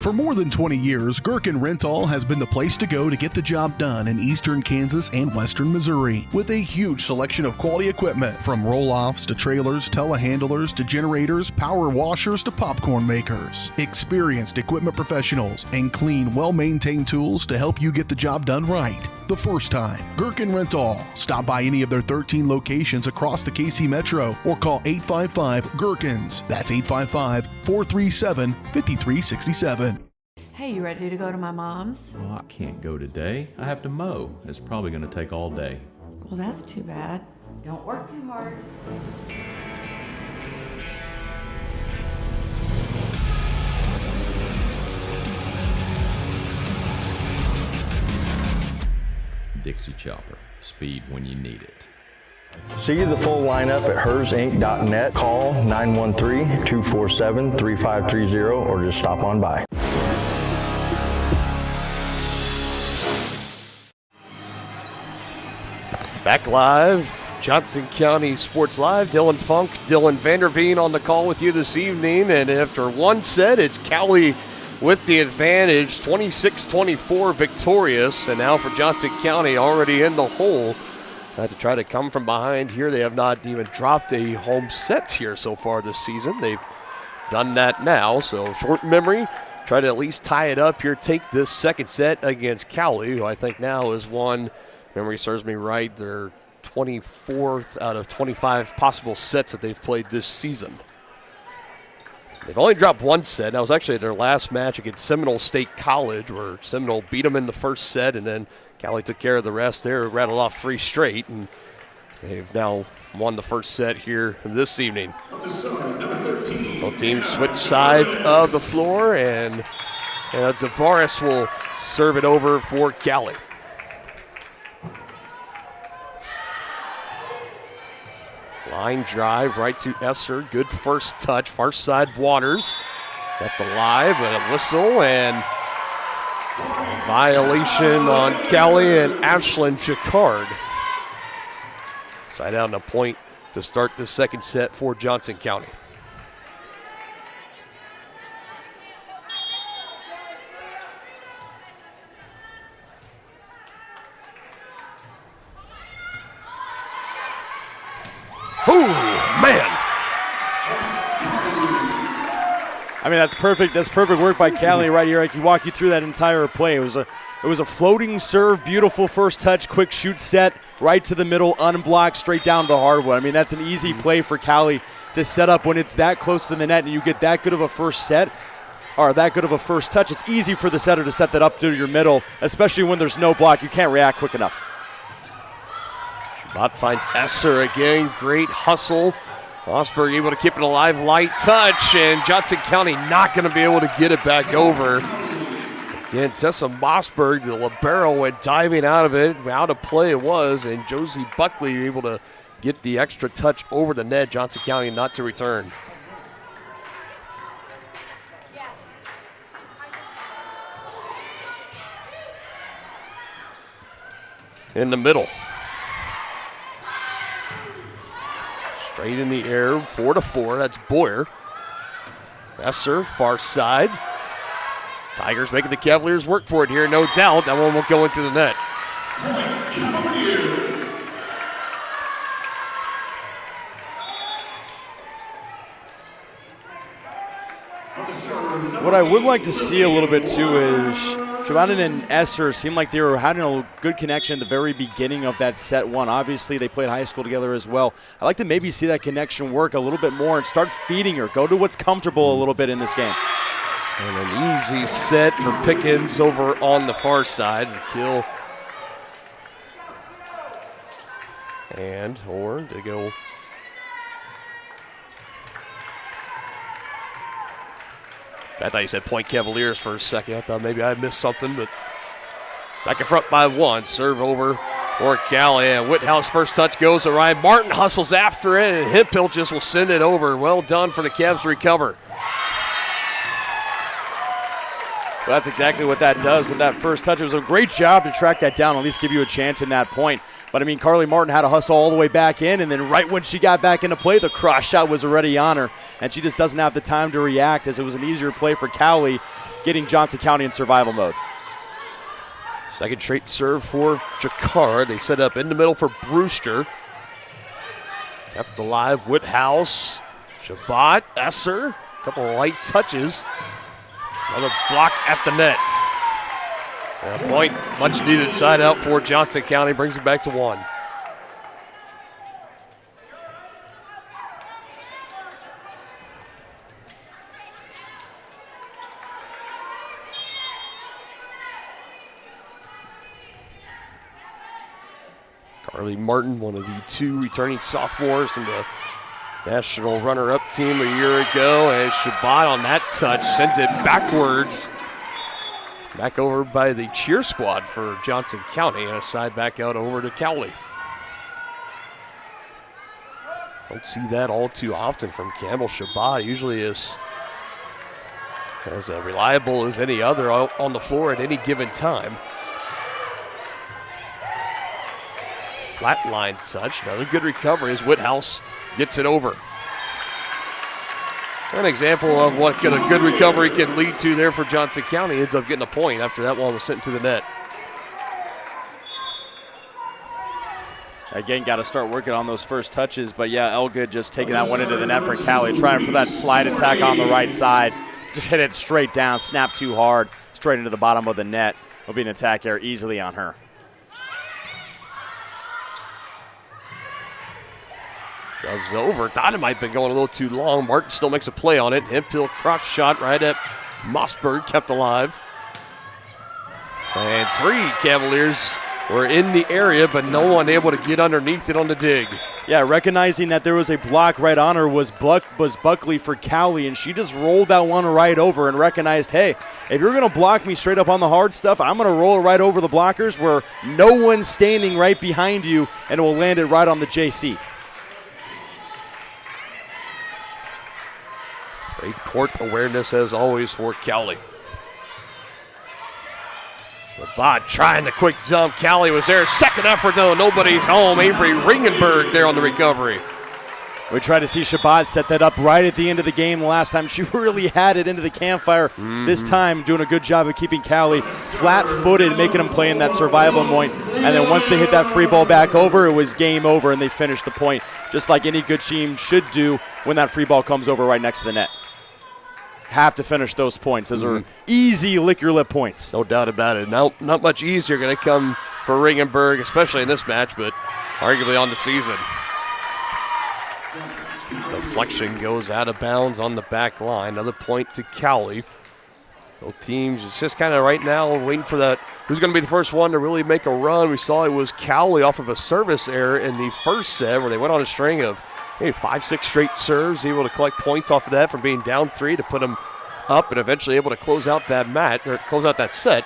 For more than 20 years, Gherkin Rental has been the place to go to get the job done in eastern Kansas and western Missouri. With a huge selection of quality equipment, from roll-offs to trailers, telehandlers to generators, power washers to popcorn makers. Experienced equipment professionals and clean, well-maintained tools to help you get the job done right the first time. Gherkin Rental. Stop by any of their 13 locations across the KC Metro or call 855-GHERKINS. That's 855-437-5367. Hey, you ready to go to my mom's? Well, I can't go today. I have to mow. It's probably going to take all day. Well, that's too bad. Don't work too hard. Dixie Chopper. Speed when you need it. See the full lineup at hersinc.net. Call 913-247-3530 or just stop on by. Back live, Johnson County Sports Live. Dylan Funk, Dylan Vanderveen on the call with you this evening. And after one set, it's Cowley with the advantage, 26-24 victorious. And now for Johnson County, already in the hole. Had to try to come from behind here. They have not even dropped a home set here so far this season. They've done that now. So short memory, try to at least tie it up here. Take this second set against Cowley, who I think now is one, memory serves me right, they're 24th out of 25 possible sets that they've played this season. They've only dropped one set. That was actually their last match against Seminole State College, where Seminole beat them in the first set, and then Cowley took care of the rest there, rattled off 3 straight, and they've now won the first set here this evening. Both teams switch sides of the floor, and DeVaris will serve it over for Cowley. Line drive right to Esser. Good first touch. Far side Waters. Got the live, but a whistle and a violation on Cowley and Ashlyn Jacquard. Side out on a point to start the second set for Johnson County. Oh, man. I mean, that's perfect. That's perfect work by Cowley right here. I can walk you through that entire play. It was a floating serve, beautiful first touch, quick shoot set, right to the middle, unblocked, straight down to the hardwood. I mean, that's an easy play for Cowley to set up when it's that close to the net and you get that good of a first set, or that good of a first touch. It's easy for the setter to set that up to your middle, especially when there's no block. You can't react quick enough. Bot finds Esser again. Great hustle. Mossberg able to keep it alive. Light touch, and Johnson County not going to be able to get it back over. Again, Tessa Mossberg, the libero, went diving out of it. Out of play it was, and Josie Buckley able to get the extra touch over the net. Johnson County not to return. In the middle. Straight in the air, 4-4. That's Boyer. Esser, far side. Tigers making the Cavaliers work for it here, no doubt. That one will go into the net. What I would like to see a little bit too is Shabbat and Esser seemed like they were having a good connection at the very beginning of that set one. Obviously, they played high school together as well. I'd like to maybe see that connection work a little bit more and start feeding her. Go to what's comfortable a little bit in this game. And an easy set for Pickens over on the far side. The kill. And Horn to go. I thought you said point Cavaliers for a second. I thought maybe I missed something, but back in front by one. Serve over for Cowley. And Whithouse first touch goes to Ryan. Martin hustles after it, and Hemphill just will send it over. Well done for the Cavs to recover. Well, that's exactly what that does with that first touch. It was a great job to track that down, at least give you a chance in that point. But, I mean, Carly Martin had to hustle all the way back in, and then right when she got back into play, the cross shot was already on her, and she just doesn't have the time to react, as it was an easier play for Cowley getting Johnson County in survival mode. Second straight serve for Jakar. They set up in the middle for Brewster. Kept alive, Whithouse, Shabbat, Esser. A couple of light touches. Another block at the net. And a point, much needed side out for Johnson County, brings it back to one. Carly Martin, one of the two returning sophomores from the national runner-up team a year ago, and Shabbat on that touch sends it backwards. Back over by the cheer squad for Johnson County, and a side back out over to Cowley. Don't see that all too often from Campbell. Shabbat usually is as reliable as any other on the floor at any given time. Flat line touch, another good recovery as Whithouse gets it over. An example of what a good recovery can lead to there for Johnson County. Ends up getting a point after that one was sent to the net. Again, got to start working on those first touches. But, yeah, Elgood just taking that one into the net for Cowley. Trying for that slide attack on the right side. Just hit it straight down, snap too hard, straight into the bottom of the net. Will be an attack error easily on her. Shoves over. Thought it might have been going a little too long. Martin still makes a play on it. Hemphill cross shot right at Mossberg, kept alive. And three Cavaliers were in the area, but no one able to get underneath it on the dig. Yeah, recognizing that there was a block right on her was Buckley for Cowley, and she just rolled that one right over and recognized, hey, if you're going to block me straight up on the hard stuff, I'm going to roll it right over the blockers where no one's standing right behind you, and it will land it right on the JC. Great court awareness as always for Cowley. Shabbat trying the quick jump. Cowley was there. Second effort though. Nobody's home. Avery Ringenberg there on the recovery. We tried to see Shabbat set that up right at the end of the game the last time. She really had it into the campfire. This time doing a good job of keeping Cowley flat-footed, making them play in that survival point. And then once they hit that free ball back over, it was game over and they finished the point, just like any good team should do when that free ball comes over right next to the net. Have to finish those points. Those are easy lick your lip points. No doubt about it. Not much easier going to come for Ringenberg, especially in this match, but arguably on the season. Deflection goes out of bounds on the back line. Another point to Cowley. Both teams, it's just kind of right now waiting for that. Who's going to be the first one to really make a run? We saw it was Cowley off of a service error in the first set where they went on a string of 5-6 straight serves, able to collect points off of that from being down 3 to put them up and eventually able to close out that match, or close out that set.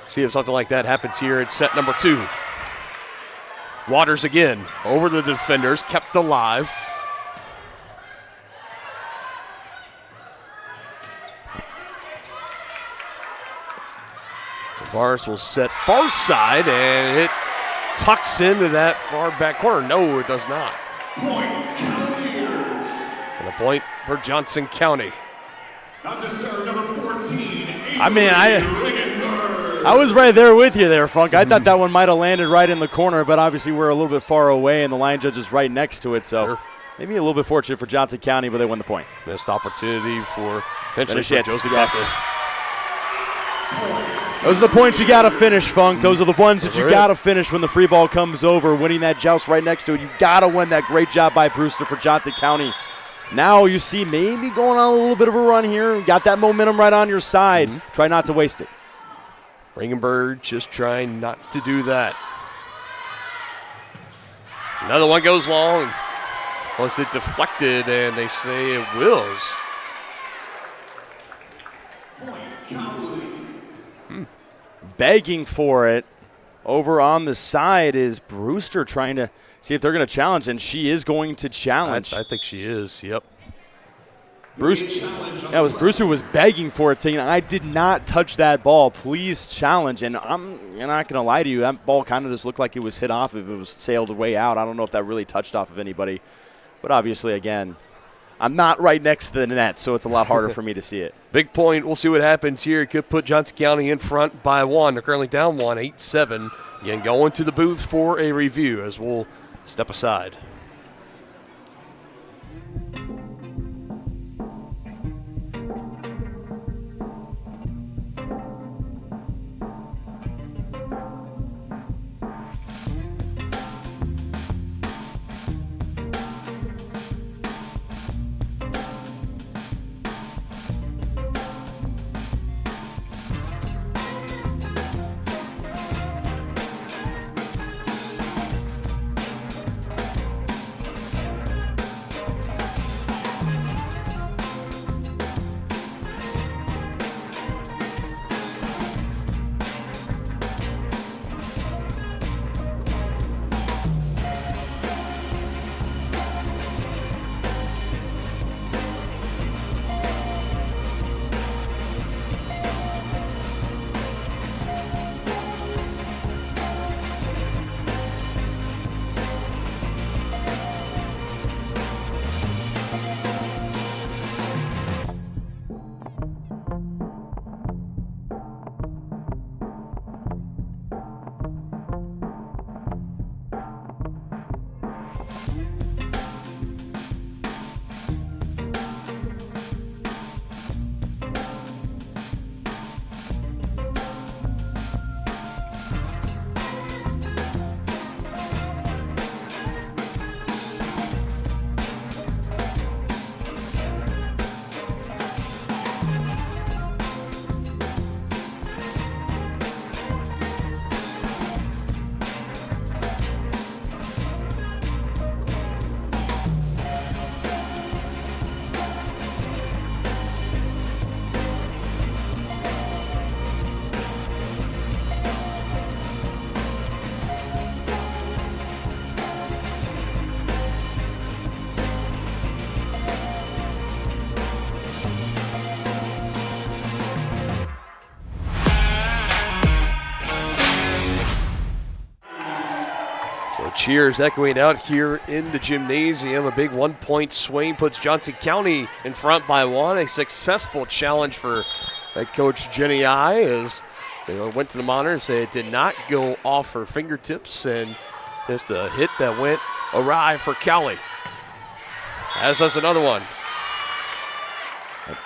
See if something like that happens here in set number 2. Waters again over the defenders, kept alive. Varus will set far side, and it tucks into that far back corner. No, it does not. Point, point for Johnson County. Not to serve number 14. I mean, I was right there with you there, Funk. I thought that one might have landed right in the corner, but obviously we're a little bit far away, and the line judge is right next to it, so maybe a little bit fortunate for Johnson County, but they won the point. Missed opportunity for potentially for Josie yes. Those are the points you got to finish, Funk. Those are the ones that you got to finish when the free ball comes over, winning that joust right next to it. You got to win that. Great job by Brewster for Johnson County. Now you see maybe going on a little bit of a run here. Got that momentum right on your side. Try not to waste it. Ringenberg just trying not to do that. Another one goes long. Was it deflected, and they say it wills. Begging for it. Over on the side is Brewster trying to see if they're going to challenge, and she is going to challenge. I think she is, yep. Brewster was begging for it, saying, I did not touch that ball. Please challenge. And I'm not going to lie to you, that ball kind of just looked like it was hit off if it was sailed way out. I don't know if that really touched off of anybody. But obviously, again, I'm not right next to the net, so it's a lot harder for me to see it. Big point. We'll see what happens here. It could put Johnson County in front by 1. They're currently down 1, 8-7. Again, going to the booth for a review as we'll step aside. Cheers echoing out here in the gymnasium. A big 1-point swing puts Johnson County in front by 1. A successful challenge for head coach Jenny I as they went to the monitor and said it did not go off her fingertips, and just a hit that went awry for Cowley. As does another one.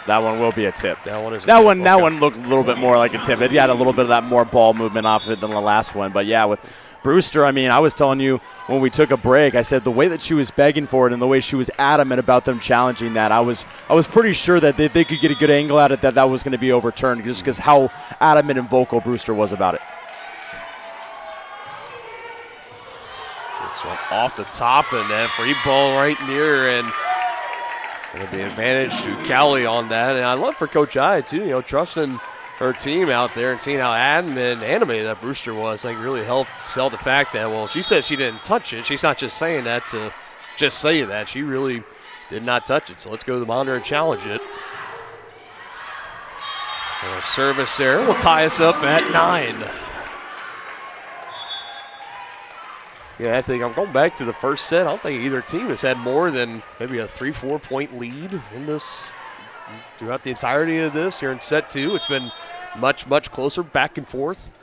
That one will be a tip. That one is a that tip. one. Okay. That one looked a little bit more like a tip. It had a little bit of that more ball movement off of it than the last one. But yeah, with Brewster, I mean, I was telling you when we took a break, I said the way that she was begging for it and the way she was adamant about them challenging that, I was pretty sure that if they could get a good angle at it, that was going to be overturned, just because how adamant and vocal Brewster was about it. This one off the top, and that free ball right near, and it'll be an advantage to Cowley on that. And I love for Coach I, too, trusting her team out there and seeing how animated that Brewster was. Like, really helped sell the fact that, well, she said she didn't touch it. She's not just saying that to just say that. She really did not touch it. So let's go to the monitor and challenge it. And a service there will tie us up at 9. Yeah, I think I'm going back to the first set. I don't think either team has had more than maybe a 3-4 point lead in this throughout the entirety of this. Here in set 2, it's been much, much closer, back and forth.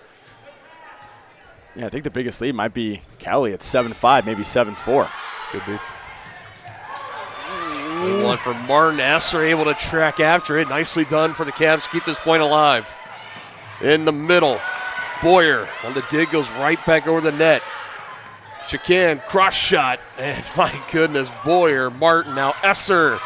Yeah, I think the biggest lead might be Cowley at 7-5, maybe 7-4. Could be. Good one for Martin. Esser able to track after it. Nicely done for the Cavs to keep this point alive. In the middle, Boyer on the dig goes right back over the net. Chacon, cross shot, and my goodness, Boyer, Martin, now Esser.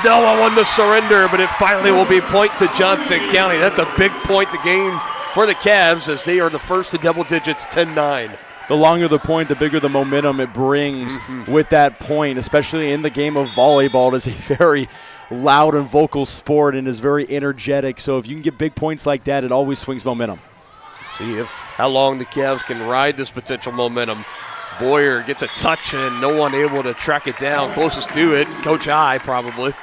No one won the surrender, but it finally will be point to Johnson County. That's a big point to gain for the Cavs as they are the first in double digits, 10-9. The longer the point, the bigger the momentum it brings with that point, especially in the game of volleyball. It is a very loud and vocal sport and is very energetic. So if you can get big points like that, it always swings momentum. See how long the Cavs can ride this potential momentum. Boyer gets a touch and no one able to track it down. Closest to it, Coach I probably.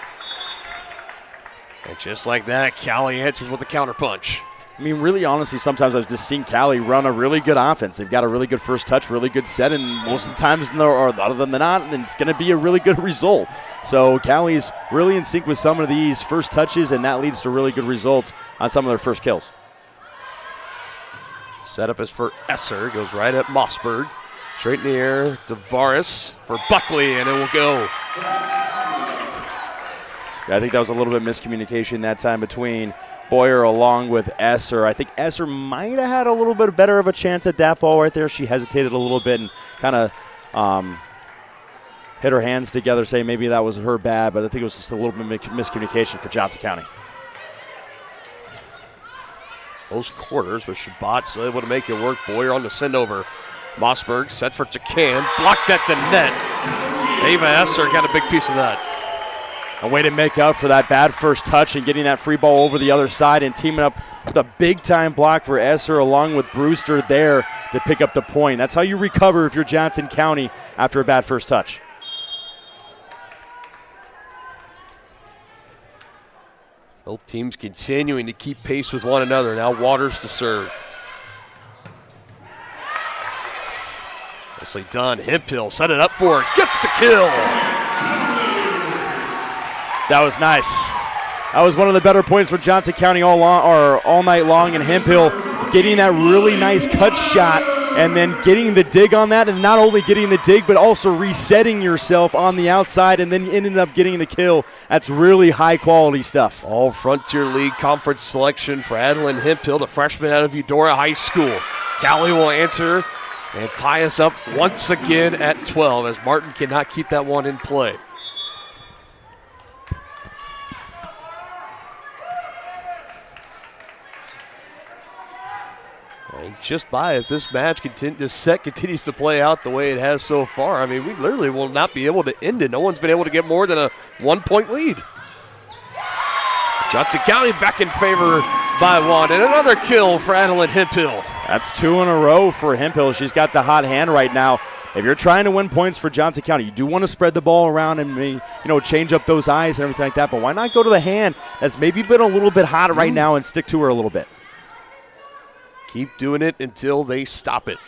And just like that, Cowley answers with a counterpunch. I mean, really, honestly, sometimes I've just seen Cowley run a really good offense. They've got a really good first touch, really good set, and most of the times, or other than not, then it's going to be a really good result. So Cowley's really in sync with some of these first touches, and that leads to really good results on some of their first kills. Setup is for Esser, goes right at Mossberg. Straight in the air, Tavares for Buckley, and it will go. I think that was a little bit of miscommunication that time between Boyer along with Esser. I think Esser might have had a little bit better of a chance at that ball right there. She hesitated a little bit and kind of hit her hands together, saying maybe that was her bad, but I think it was just a little bit of miscommunication for Johnson County. Close quarters, but Shabbat still able to make it work. Boyer on the send over. Mossberg set for Chacon, blocked at the net. Ava Esser got a big piece of that. A way to make up for that bad first touch and getting that free ball over the other side and teaming up with a big-time block for Esser along with Brewster there to pick up the point. That's how you recover if you're Johnson County after a bad first touch. Both teams continuing to keep pace with one another. Now Waters to serve. Nicely done. Hemphill set it up for her. Gets the kill. That was nice. That was one of the better points for Johnson County all night long, and Hemphill getting that really nice cut shot and then getting the dig on that, and not only getting the dig but also resetting yourself on the outside and then ended up getting the kill. That's really high quality stuff. All Frontier League conference selection for Adeline Hemphill, the freshman out of Eudora High School. Cowley will answer and tie us up once again at 12 as Martin cannot keep that one in play. Just by it, this set continues to play out the way it has so far. I mean, we literally will not be able to end it. No one's been able to get more than a 1-point lead. Johnson County back in favor by one, and another kill for Adeline Hemphill. That's 2 in a row for Hemphill. She's got the hot hand right now. If you're trying to win points for Johnson County, you do want to spread the ball around and change up those eyes and everything like that, but why not go to the hand that's maybe been a little bit hot right now and stick to her a little bit? Keep doing it until they stop it.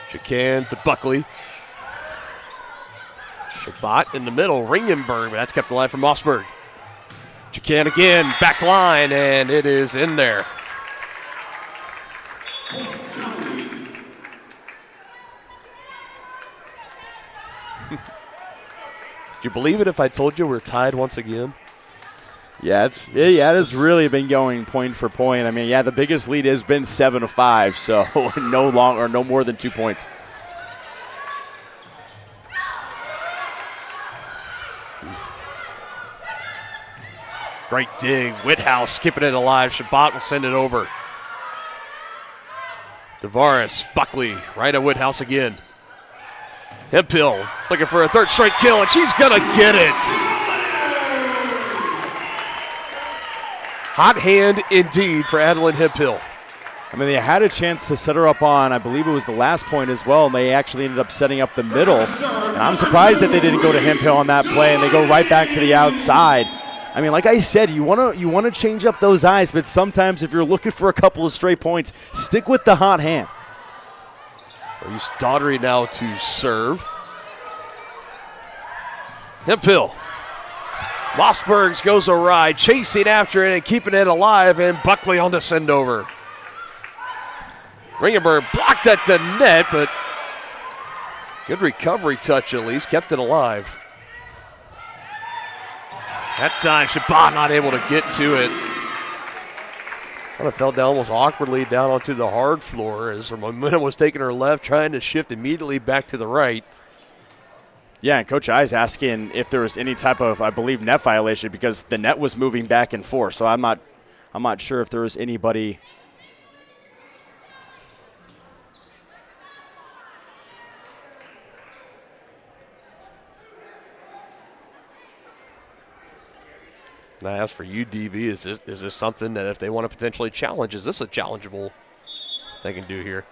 Chacon to Buckley. Shabbat in the middle, Ringenberg, but that's kept alive from Mossberg. Chacon again, back line, and it is in there. Do you believe it if I told you we're tied once again? Yeah, it has really been going point for point. I mean, the biggest lead has been 7-5, so no more than 2 points. Great dig. Whithouse keeping it alive. Shabbat will send it over. Tavares, Buckley, right at Whithouse again. Hemphill looking for a third straight kill, and she's going to get it. Hot hand indeed for Adeline Hemphill. I mean, they had a chance to set her up on, I believe it was the last point as well, and they actually ended up setting up the middle. And I'm surprised that they didn't go to Hemphill on that play, and they go right back to the outside. I mean, like I said, you want to change up those eyes, but sometimes if you're looking for a couple of straight points, stick with the hot hand. Reese Daugherty now to serve. Hemphill. Mossbergs goes a ride, chasing after it and keeping it alive, and Buckley on the send over. Ringenberg blocked at the net, but good recovery touch at least, kept it alive. That time, Shabbat not able to get to it. Kind of fell down almost awkwardly down onto the hard floor as her momentum was taking her left, trying to shift immediately back to the right. Yeah, and Coach I's asking if there was any type of, I believe, net violation because the net was moving back and forth. So I'm not sure if there was anybody. And I ask for you, DV, is this something that if they want to potentially challenge, is this a challengeable they can do here?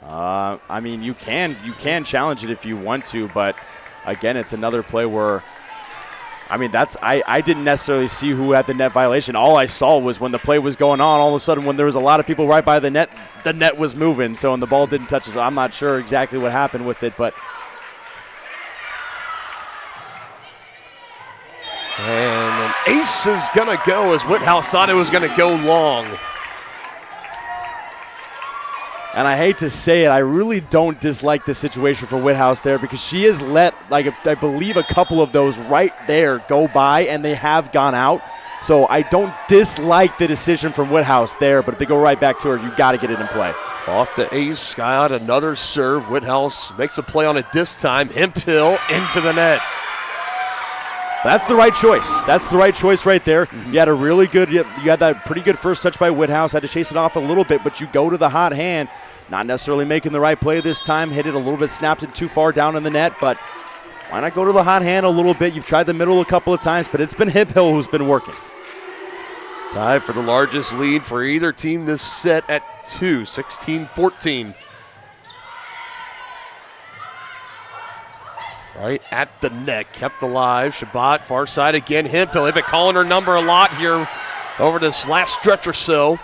I mean, you can challenge it if you want to, but again, it's another play where, I mean, I didn't necessarily see who had the net violation. All I saw was when the play was going on, all of a sudden when there was a lot of people right by the net was moving, so and the ball didn't touch us. I'm not sure exactly what happened with it, but. And an ace is going to go as Whithouse thought it was going to go long. And I hate to say it, I really don't dislike the situation for Whithouse there because she has let, I believe, a couple of those right there go by, and they have gone out. So I don't dislike the decision from Whithouse there, but if they go right back to her, you got to get it in play. Off the ace, Scott, another serve. Whithouse makes a play on it this time. Hemphill into the net. That's the right choice. That's the right choice right there. Mm-hmm. You had a really good, you had that pretty good first touch by Whithouse. Had to chase it off a little bit, but you go to the hot hand. Not necessarily making the right play this time. Hit it a little bit, snapped it too far down in the net, but why not go to the hot hand a little bit? You've tried the middle a couple of times, but it's been Hemphill who's been working. Tied for the largest lead for either team this set at 2, 16-14. Right at the net, kept alive. Shabbat, far side again. Hemphill, they've been calling her number a lot here over this last stretch or so.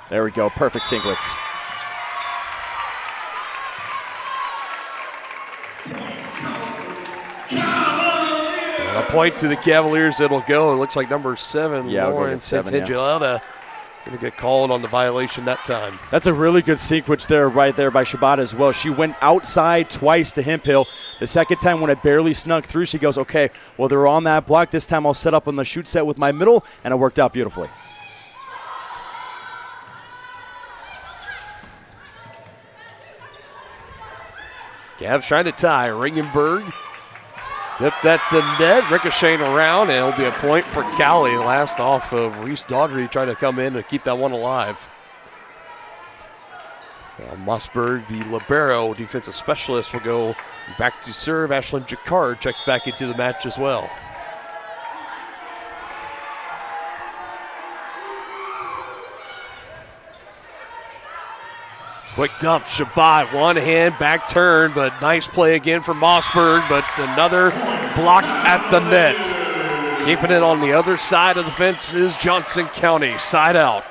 There we go, perfect sequence. A point to the Cavaliers, it'll go. It looks like number 7, yeah, Lauren Santigilata. Going to get called on the violation that time. That's a really good sequence there, right there by Shabbat as well. She went outside twice to Hemphill. The second time when it barely snuck through, she goes, okay, well, they're on that block. This time I'll set up on the shoot set with my middle, and it worked out beautifully. Cavs trying to tie. Ringenberg tipped at the net, ricocheting around, and it'll be a point for Cowley. Last off of Reese Daugherty trying to come in and keep that one alive. Mossberg, the libero defensive specialist, will go back to serve. Ashlyn Jacquard checks back into the match as well. Quick dump, Shabbat, one hand, back turn, but nice play again for Mossberg, but another block at the net. Keeping it on the other side of the fence is Johnson County, side out.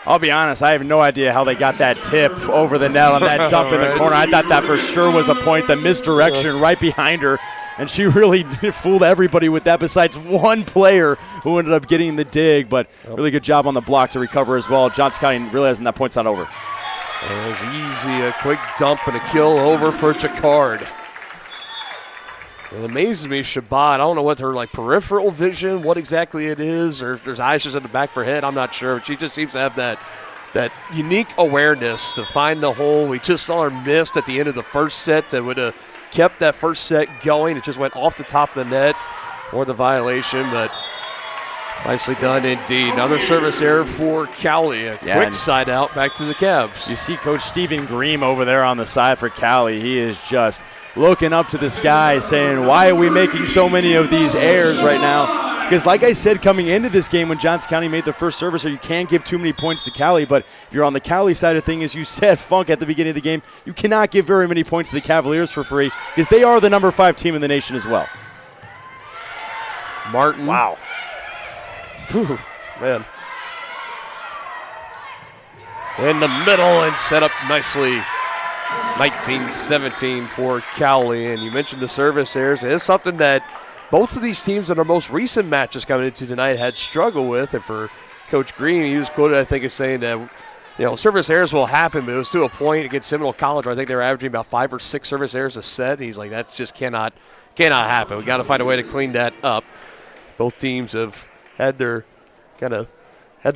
I'll be honest, I have no idea how they got that tip over the net on that dump in the corner. I thought that for sure was a point, the misdirection right behind her, and she really fooled everybody with that besides one player who ended up getting the dig, but really good job on the block to recover as well. Johnson County realizing that point's not over. It was easy, a quick dump and a kill over for Jacquard. It amazes me, Shabbat, I don't know what her peripheral vision, what exactly it is, or if there's eyes just in the back of her head, I'm not sure. But she just seems to have that unique awareness to find the hole. We just saw her missed at the end of the first set that would have kept that first set going. It just went off the top of the net for the violation, but nicely done indeed. Another service error for Cowley. A quick side out back to the Cavs. You see Coach Stephen Green over there on the side for Cowley. He is just looking up to the sky saying, why are we making so many of these errors right now? Because like I said, coming into this game when Johnson County made the first service, you can't give too many points to Cowley, but if you're on the Cowley side of things, as you said, Funk, at the beginning of the game, you cannot give very many points to the Cavaliers for free because they are the number 5 team in the nation as well. Martin. Wow. Whew, man. In the middle and set up nicely. 19-17 for Cowley. And you mentioned the service errors. It is something that both of these teams in their most recent matches coming into tonight had struggled with. And for Coach Green, he was quoted, I think, as saying that, service errors will happen, but it was to a point against Seminole College where I think they were averaging about 5 or 6 service errors a set. And he's like, that's just cannot happen. We got to find a way to clean that up. Both teams have had their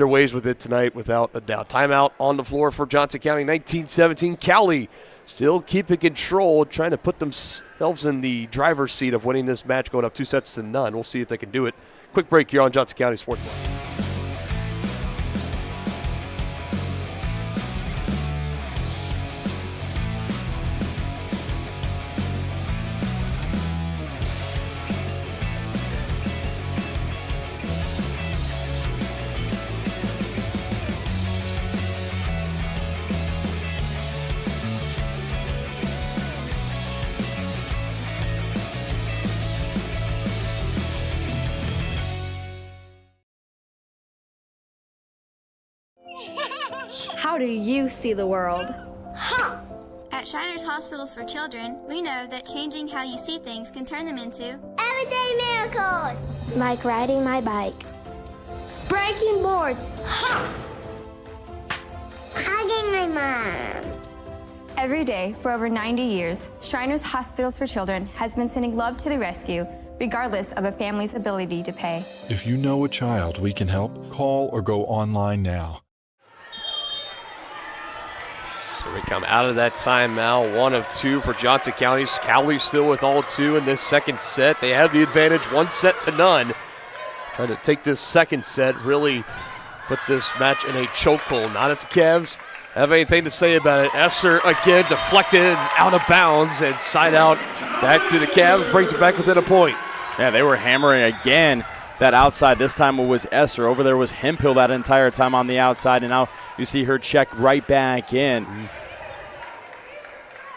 ways with it tonight without a doubt. Timeout on the floor for Johnson County, 19-17. Cowley still keeping control, trying to put themselves in the driver's seat of winning this match, going up 2-0. We'll see if they can do it. Quick break here on Johnson County Sports Line. How do you see the world? At Shriners Hospitals for Children, we know that changing how you see things can turn them into everyday miracles. Like riding my bike. Breaking boards. Hugging my mom. Every day for over 90 years, Shriners Hospitals for Children has been sending love to the rescue, regardless of a family's ability to pay. If you know a child we can help, call or go online now. So we come out of that timeout, 1 of 2 for Johnson County. Cowley still with all 2 in this second set. They have the advantage, 1-0. Trying to take this second set, really put this match in a chokehold. Not at the Cavs have anything to say about it. Esser again deflected and out of bounds, and side out back to the Cavs, brings it back within a point. Yeah, they were hammering again that outside. This time it was Esser. Over there was Hemphill that entire time on the outside, and now you see her check right back in.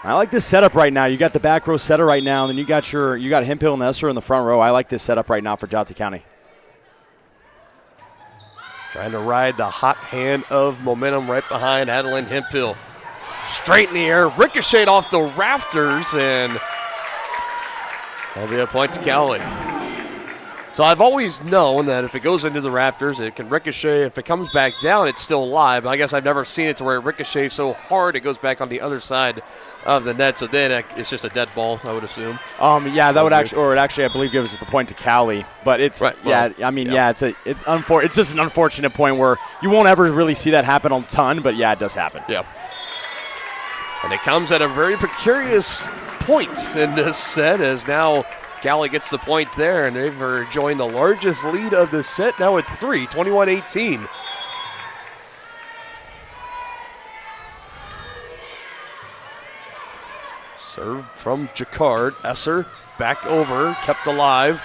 I like this setup right now. You got the back row setter right now, and then you got Hemphill and Esser in the front row. I like this setup right now for Johnson County. Trying to ride the hot hand of momentum right behind Adeline Hemphill. Straight in the air, ricocheted off the rafters, and that'll be a point to Cowley. So I've always known that if it goes into the rafters, it can ricochet. If it comes back down, it's still live. But I guess I've never seen it to where it ricochets so hard it goes back on the other side of the net. So then it's just a dead ball, I would assume. Yeah, that would actually, I believe, gives the point to Cowley. But it's right, well, it's just an unfortunate point where you won't ever really see that happen a ton. But yeah, it does happen. Yeah. And it comes at a very precarious point in this set, as now Cowley gets the point there, and they've joined the largest lead of the set now at 3, 21-18. Serve from Jacquard. Esser back over, kept alive.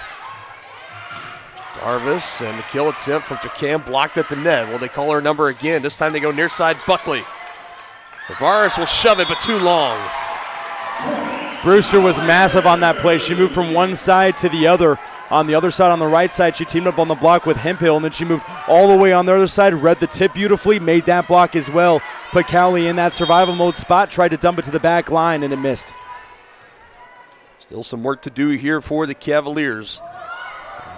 Darvis, and the kill attempt from Jacam blocked at the net. Will they call her number again? This time they go near side Buckley. Tavares will shove it, but too long. Brewster was massive on that play. She moved from one side to the other. On the other side, on the right side, she teamed up on the block with Hemphill, and then she moved all the way on the other side, read the tip beautifully, made that block as well. Put Cowley in that survival mode spot, tried to dump it to the back line, and it missed. Still some work to do here for the Cavaliers.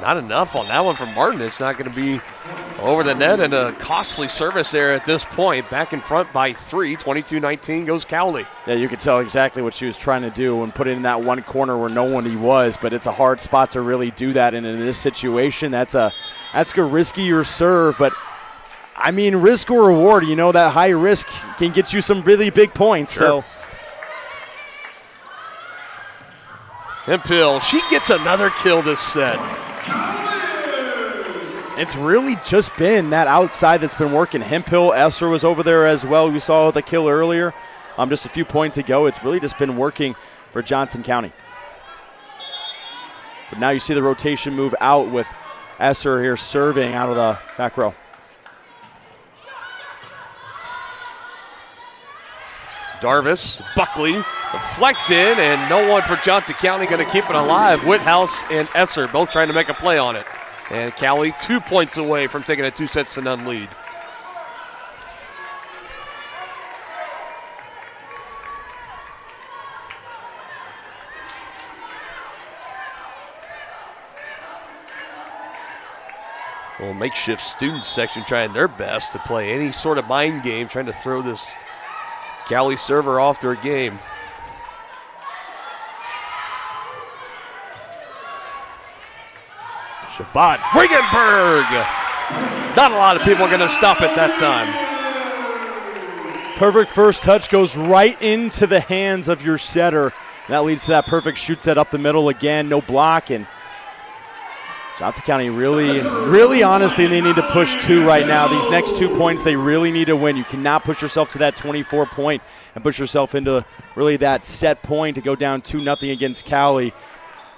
Not enough on that one from Martin. It's not going to be over the net, and a costly service there at this point. Back in front by 3, 22-19 goes Cowley. Yeah, you could tell exactly what she was trying to do and put it in that one corner where no one he was, but it's a hard spot to really do that. And in this situation, that's a riskier serve, but I mean, risk or reward, that high risk can get you some really big points. Sure. So Hemphill, she gets another kill this set. It's really just been that outside that's been working. Hemphill, Esser was over there as well. We saw the kill earlier just a few points ago. It's really just been working for Johnson County. But now you see the rotation move out with Esser here serving out of the back row. Darvis, Buckley, deflected, and no one for Johnson County going to keep it alive. Whithouse and Esser both trying to make a play on it. And Cowley 2 points away from taking a 2-0 lead. Well, makeshift student section trying their best to play any sort of mind game, trying to throw this Cowley server off their game. Shabbat Regenberg. Not a lot of people are going to stop it that time. Perfect first touch goes right into the hands of your setter. That leads to that perfect shoot set up the middle again, no block, and Johnson County really honestly, they need to push 2 right now. These next 2 points, they really need to win. You cannot push yourself to that 24 point and push yourself into really that set point to go down 2-0 against Cowley.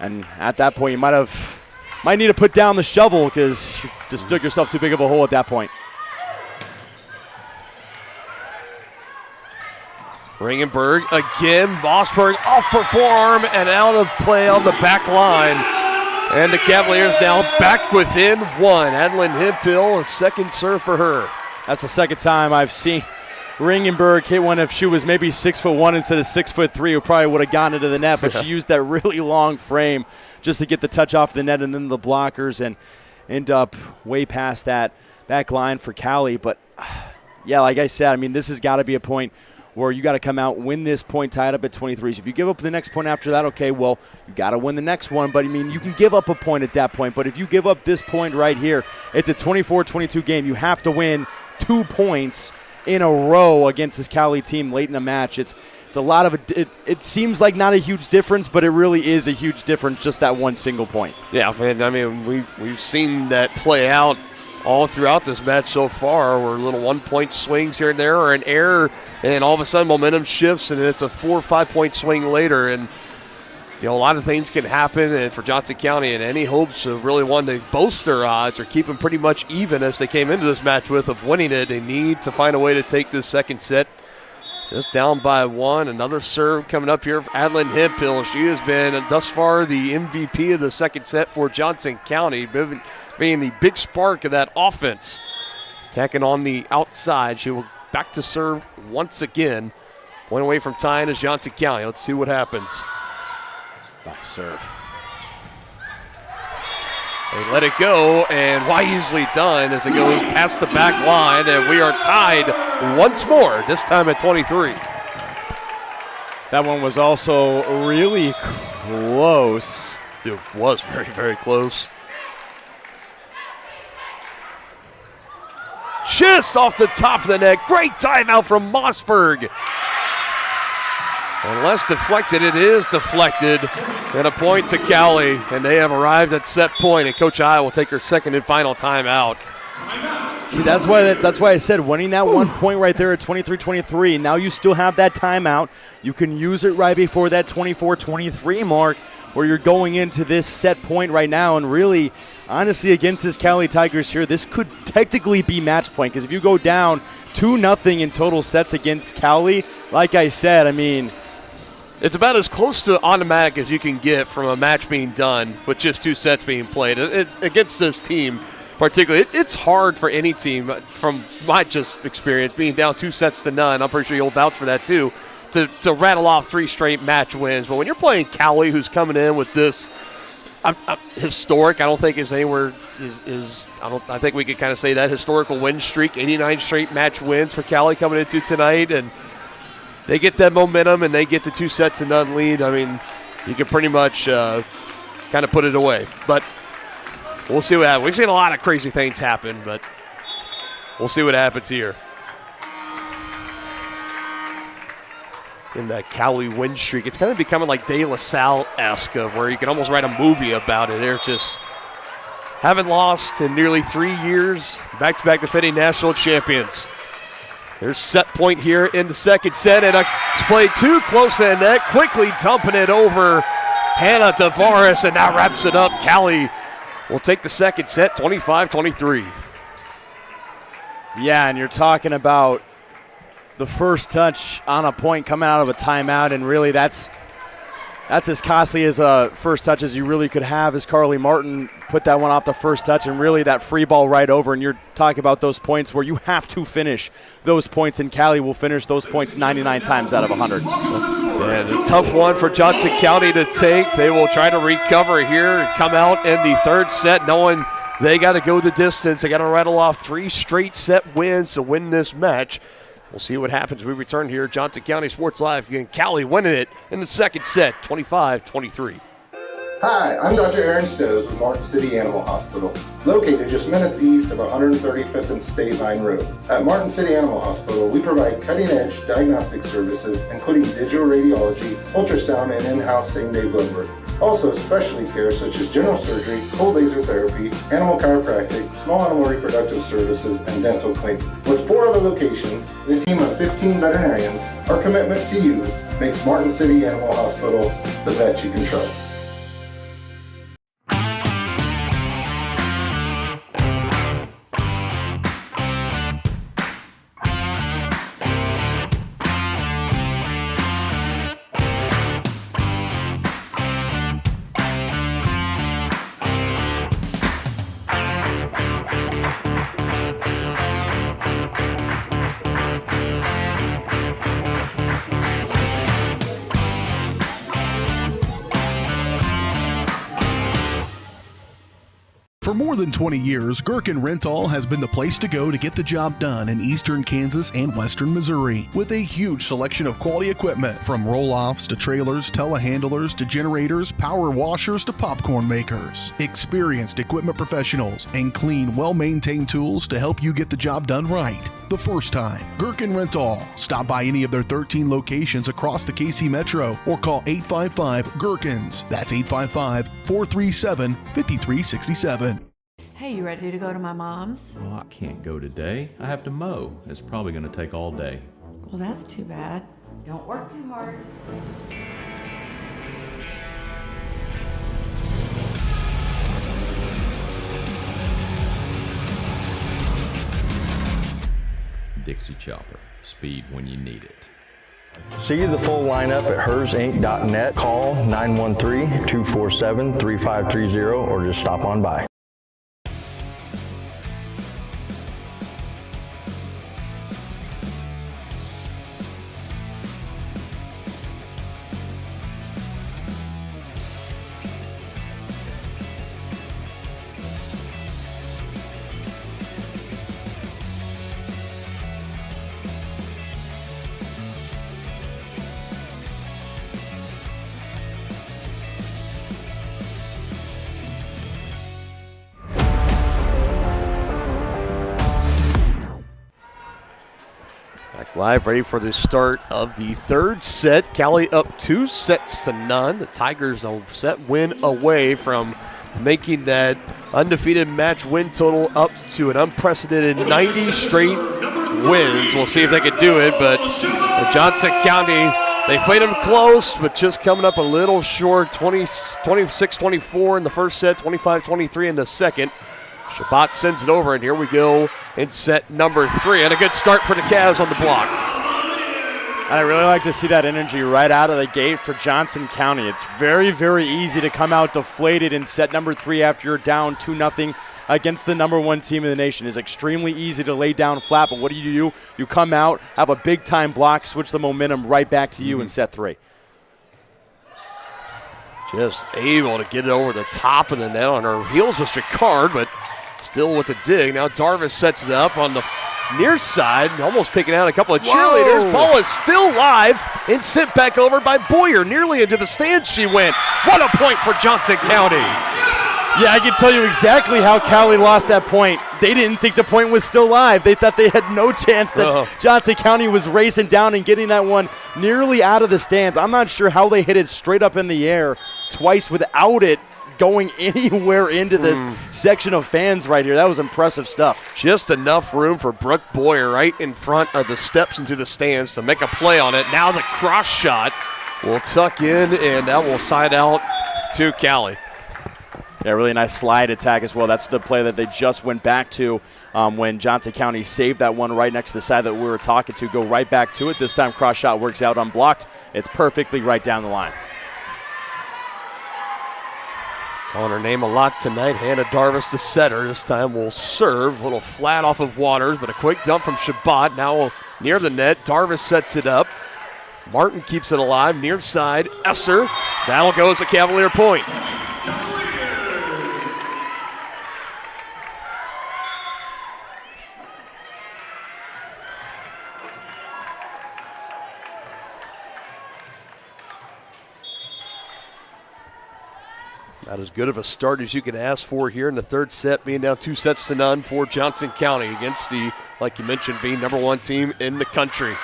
And at that point, you might need to put down the shovel because you just dug yourself too big of a hole at that point. Ringenberg again, Mossberg off her forearm and out of play on the back line. And the Cavaliers now back within 1. Adeline Hemphill, a second serve for her. That's the second time I've seen Ringenberg hit one. If she was maybe 6'1" instead of 6'3", who probably would have gone into the net, but she used that really long frame just to get the touch off the net and then the blockers and end up way past that back line for Cowley. But, yeah, like I said, I mean, this has got to be a point where you got to come out, win this point, tied up at 23. So if you give up the next point after that, okay, well, you got to win the next one. But, I mean, you can give up a point at that point. But if you give up this point right here, it's a 24-22 game. You have to win 2 points in a row against this Cowley team late in the match. It's a lot of it seems like not a huge difference, but it really is a huge difference, just that one single point. Yeah, and I mean, we've seen that play out all throughout this match so far, where little 1-point swings here and there, or an error, and all of a sudden momentum shifts, and it's a 4 or 5 point swing later. And a lot of things can happen. And for Johnson County, and any hopes of really wanting to boast their odds or keep them pretty much even as they came into this match with of winning it, they need to find a way to take this second set. Just down by 1. Another serve coming up here for Adeline Hemphill. She has been thus far the MVP of the second set for Johnson County, being the big spark of that offense. Attacking on the outside. She will back to serve once again. Point away from tying is Johnson County. Let's see what happens. Nice serve. They let it go, and wisely done as it goes past the back line, and we are tied once more, this time at 23. That one was also really close. It was very, very close. Just off the top of the net. Great timeout from Mossberg. Unless deflected, it is deflected. And a point to Cowley, and they have arrived at set point, and Coach I will take her second and final timeout. See, that's why I said winning that 1 point right there at 23-23. Now you still have that timeout. You can use it right before that 24-23 mark where you're going into this set point right now. And really, honestly, against this Cowley Tigers here, this could technically be match point, because if you go down 2-0 in total sets against Cowley, like I said, I mean, it's about as close to automatic as you can get from a match being done with just 2 sets being played. Against this team particularly, it's hard for any team, from my just experience, being down 2-0, I'm pretty sure you'll vouch for that too, to rattle off 3 straight match wins. But when you're playing Cowley, who's coming in with this historic, I don't think is anywhere I think we could kind of say that historical win streak, 89 straight match wins for Cowley coming into tonight, and they get that momentum and they get the 2-0 lead. I mean, you can pretty much kind of put it away. But we'll see what happens. We've seen a lot of crazy things happen, but we'll see what happens here. In that Cowley win streak, it's kind of becoming like De La Salle-esque, of where you can almost write a movie about it. They're just haven't lost in nearly 3 years, back-to-back defending national champions. There's set point here in the second set, and a play too close to the net, quickly dumping it over Hannah Tavares, and that wraps it up. Cowley will take the second set, 25-23. Yeah, and you're talking about the first touch on a point coming out of a timeout, and really that's as costly as a first touch as you really could have, as Carly Martin put that one off the first touch, and really that free ball right over. And you're talking about those points where you have to finish those points, and Cowley will finish those points 99 times out of 100. And a tough one for Johnson County to take. They will try to recover here and come out in the third set knowing they got to go the distance. They got to rattle off 3 straight set wins to win this match. We'll see what happens. We return here. Johnson County Sports Live. Again, Cowley winning it in the second set, 25-23. Hi, I'm Dr. Aaron Stowe with Martin City Animal Hospital, located just minutes east of 135th and State Line Road. At Martin City Animal Hospital, we provide cutting-edge diagnostic services, including digital radiology, ultrasound, and in-house same-day blood work. Also, specialty care such as general surgery, cold laser therapy, animal chiropractic, small animal reproductive services, and dental cleaning. With 4 other locations and a team of 15 veterinarians, our commitment to you makes Martin City Animal Hospital the vet you can trust. For more than 20 years, Gherkin Rental has been the place to go to get the job done in eastern Kansas and western Missouri. With a huge selection of quality equipment, from roll-offs to trailers, telehandlers to generators, power washers to popcorn makers. Experienced equipment professionals and clean, well-maintained tools to help you get the job done right the first time. Gherkin Rental. Stop by any of their 13 locations across the KC Metro or call 855-GHERKINS. That's 855-437-5367. Hey, you ready to go to my mom's? Well, I can't go today. I have to mow. It's probably going to take all day. Well, that's too bad. Don't work too hard. Dixie Chopper. Speed when you need it. See the full lineup at hersinc.net. Call 913-247-3530 or just stop on by. Live, ready for the start of the third set. Cowley up 2-0. The Tigers a set win away from making that undefeated match win total up to an unprecedented 90 straight wins. We'll see if they can do it, but Johnson County, they played them close, but just coming up a little short. 26-24 in the first set, 25-23 in the second. Shabbat sends it over, and here we go in set number 3. And a good start for the Cavs on the block. And I really like to see that energy right out of the gate for Johnson County. It's very, very easy to come out deflated in set number 3 after you're down 2-0 against the number 1 team in the nation. It's extremely easy to lay down flat, but what do? You come out, have a big-time block, switch the momentum right back to you in set 3. Just able to get it over the top of the net. On her heels was Jacquard, but still with the dig. Now Darvis sets it up on the near side, almost taking out a couple of cheerleaders. Whoa. Ball is still live and sent back over by Boyer. Nearly into the stands she went. What a point for Johnson County. Yeah, I can tell you exactly how Cowley lost that point. They didn't think the point was still live. They thought they had no chance that Johnson County was racing down and getting that one nearly out of the stands. I'm not sure how they hit it straight up in the air twice without it going anywhere into this section of fans right here. That was impressive stuff. Just enough room for Brooke Boyer right in front of the steps into the stands to make a play on it. Now the cross shot will tuck in, and that will side out to Cowley. Yeah, Yeah, really nice slide attack as well. That's the play that they just went back to when Johnson County saved that one right next to the side that we were talking to. Go right back to it. This time cross shot works out unblocked. It's perfectly right down the line. Calling her name a lot tonight. Hannah Darvis, the setter. This time will serve. A little flat off of Waters, but a quick dump from Shabbat. Now near the net. Darvis sets it up. Martin keeps it alive. Near side. Esser. That'll go as a Cavalier point. Not as good of a start as you could ask for here in the third set, being down 2-0 for Johnson County against the, like you mentioned, the #1 team in the country.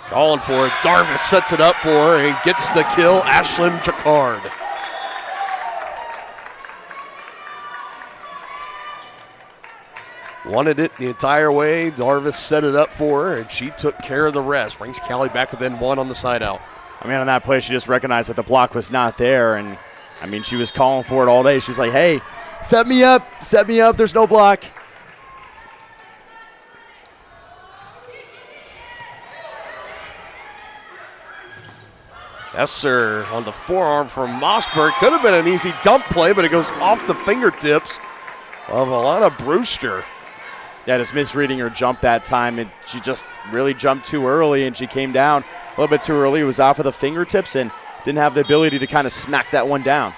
Calling for it. Darvis sets it up for her and gets the kill. Ashlyn Jacquard. Wanted it the entire way. Darvis set it up for her, and she took care of the rest. Brings Cowley back within one on the side out. I mean, on that play, she just recognized that the block was not there, and, I mean, she was calling for it all day. She was like, hey, set me up, there's no block. Esser on the forearm from Mossberg. Could have been an easy dump play, but it goes off the fingertips of Alana Brewster. Yeah, just misreading her jump that time, and she just really jumped too early, and she came down a little bit too early. It was off of the fingertips and didn't have the ability to kind of smack that one down.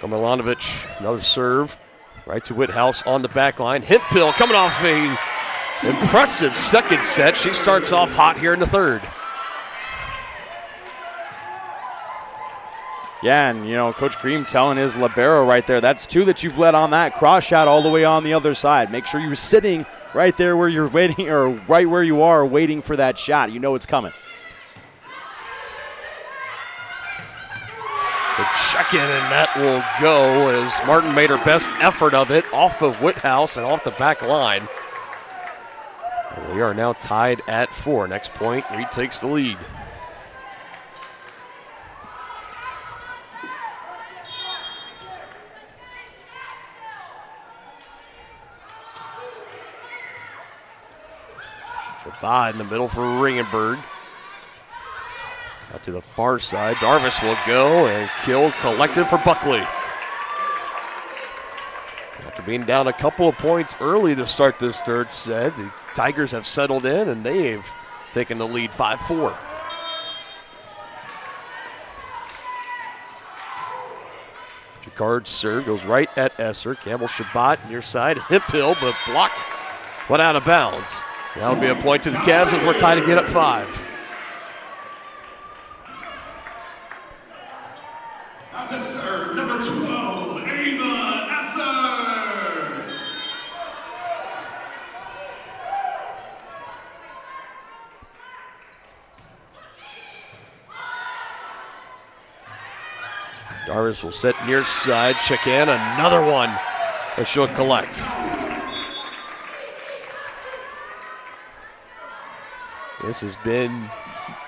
From Milanovic, another serve. Right to Whithouse on the back line. Hemphill coming off a impressive second set. She starts off hot here in the third. Yeah, and, you know, Coach Cream telling his libero right there, that's two that you've let on that cross shot all the way on the other side. Make sure you're sitting right there where you're waiting, or right where you are waiting for that shot. You know it's coming. The check-in, and that will go as Martin made her best effort of it off of Whithouse and off the back line. And we are now tied at 4. Next point, Reed takes the lead. Shabbat in the middle for Ringenberg. Out to the far side. Darvis will go and kill collected for Buckley. After being down a couple of points early to start this third set, the Tigers have settled in and they've taken the lead 5-4. Jacquard's serve goes right at Esser. Campbell Shabbat near side. Hemphill, but blocked. Went out of bounds. That would be a point to the Cavs as we're tied again at 5. Now to serve number 12, Ava Esser. Darvis will set near side. Check in. Another one that she'll collect. This has been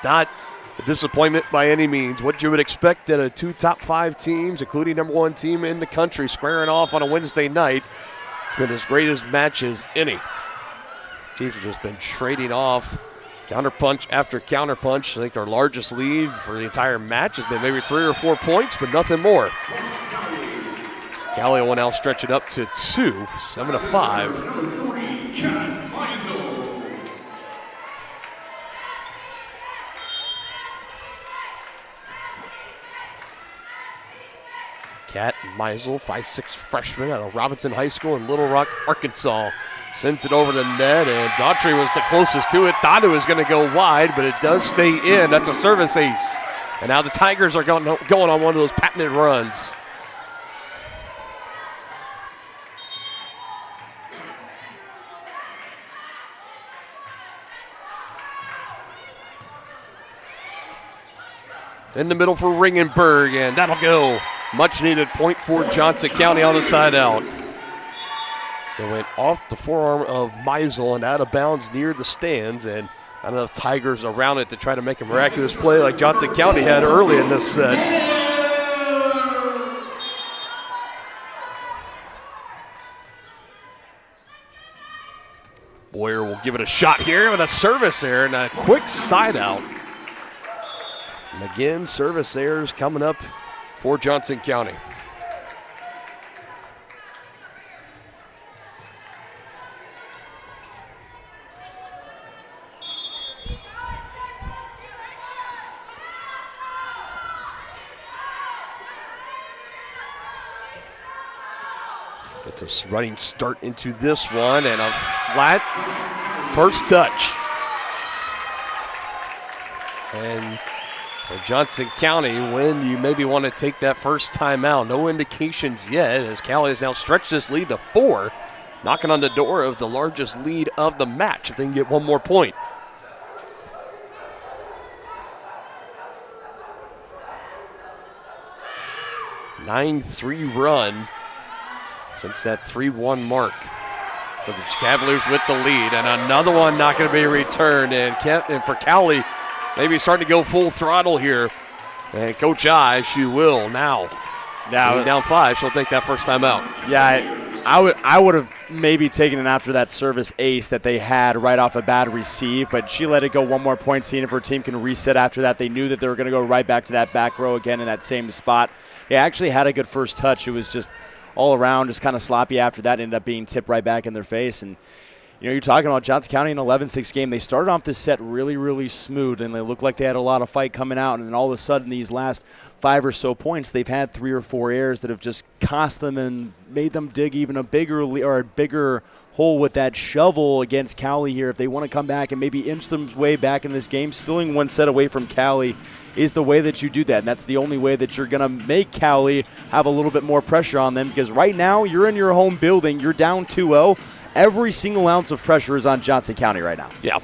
not a disappointment by any means. What you would expect that 2 top 5 teams, including #1 team in the country, squaring off on a Wednesday night. It's been as great as match as any. Teams have just been trading off counterpunch after counterpunch. I think their largest lead for the entire match has been maybe 3 or 4 points, but nothing more. Cowley will now stretch it up to 2, 7-5. Number 3, Kat Meisel. Kat Meisel, 5'6" freshman out of Robinson High School in Little Rock, Arkansas. Sends it over the net, and Daughtry was the closest to it. Thought it was going to go wide, but it does stay in. That's a service ace. And now the Tigers are going on one of those patented runs. In the middle for Ringenberg, and that'll go. Much needed point for Johnson County on the side out. It went off the forearm of Meisel and out of bounds near the stands, and not enough Tigers around it to try to make a miraculous play like Johnson County had early in this set. Boyer will give it a shot here with a service error and a quick side out. And again, service errors coming up for Johnson County. Gets a running start into this one and a flat first touch. And for Johnson County, when you maybe want to take that first time out, no indications yet as Cowley has now stretched this lead to 4, knocking on the door of the largest lead of the match if they can get one more point. A 9-3 run since that 3-1 mark. So the Cavaliers with the lead, and another one not going to be returned. And for Cowley, maybe starting to go full throttle here. And Coach I, she will now down 5. She'll take that first time out. Yeah, I would have maybe taken it after that service ace that they had right off a bad receive, but she let it go one more point, seeing if her team can reset after that. They knew that they were going to go right back to that back row again in that same spot. They actually had a good first touch. It was just all around, just kind of sloppy after that, ended up being tipped right back in their face. And, you know, you're talking about Johnson County in an 11-6 game. They started off this set really, really smooth, and they looked like they had a lot of fight coming out. And then all of a sudden, these last 5 or so points, they've had 3 or 4 errors that have just cost them and made them dig even a bigger hole with that shovel against Cowley here. If they want to come back and maybe inch them way back in this game, stealing one set away from Cowley is the way that you do that. And that's the only way that you're going to make Cowley have a little bit more pressure on them, because right now you're in your home building, you're down 2-0. Every single ounce of pressure is on Johnson County right now. Yeah,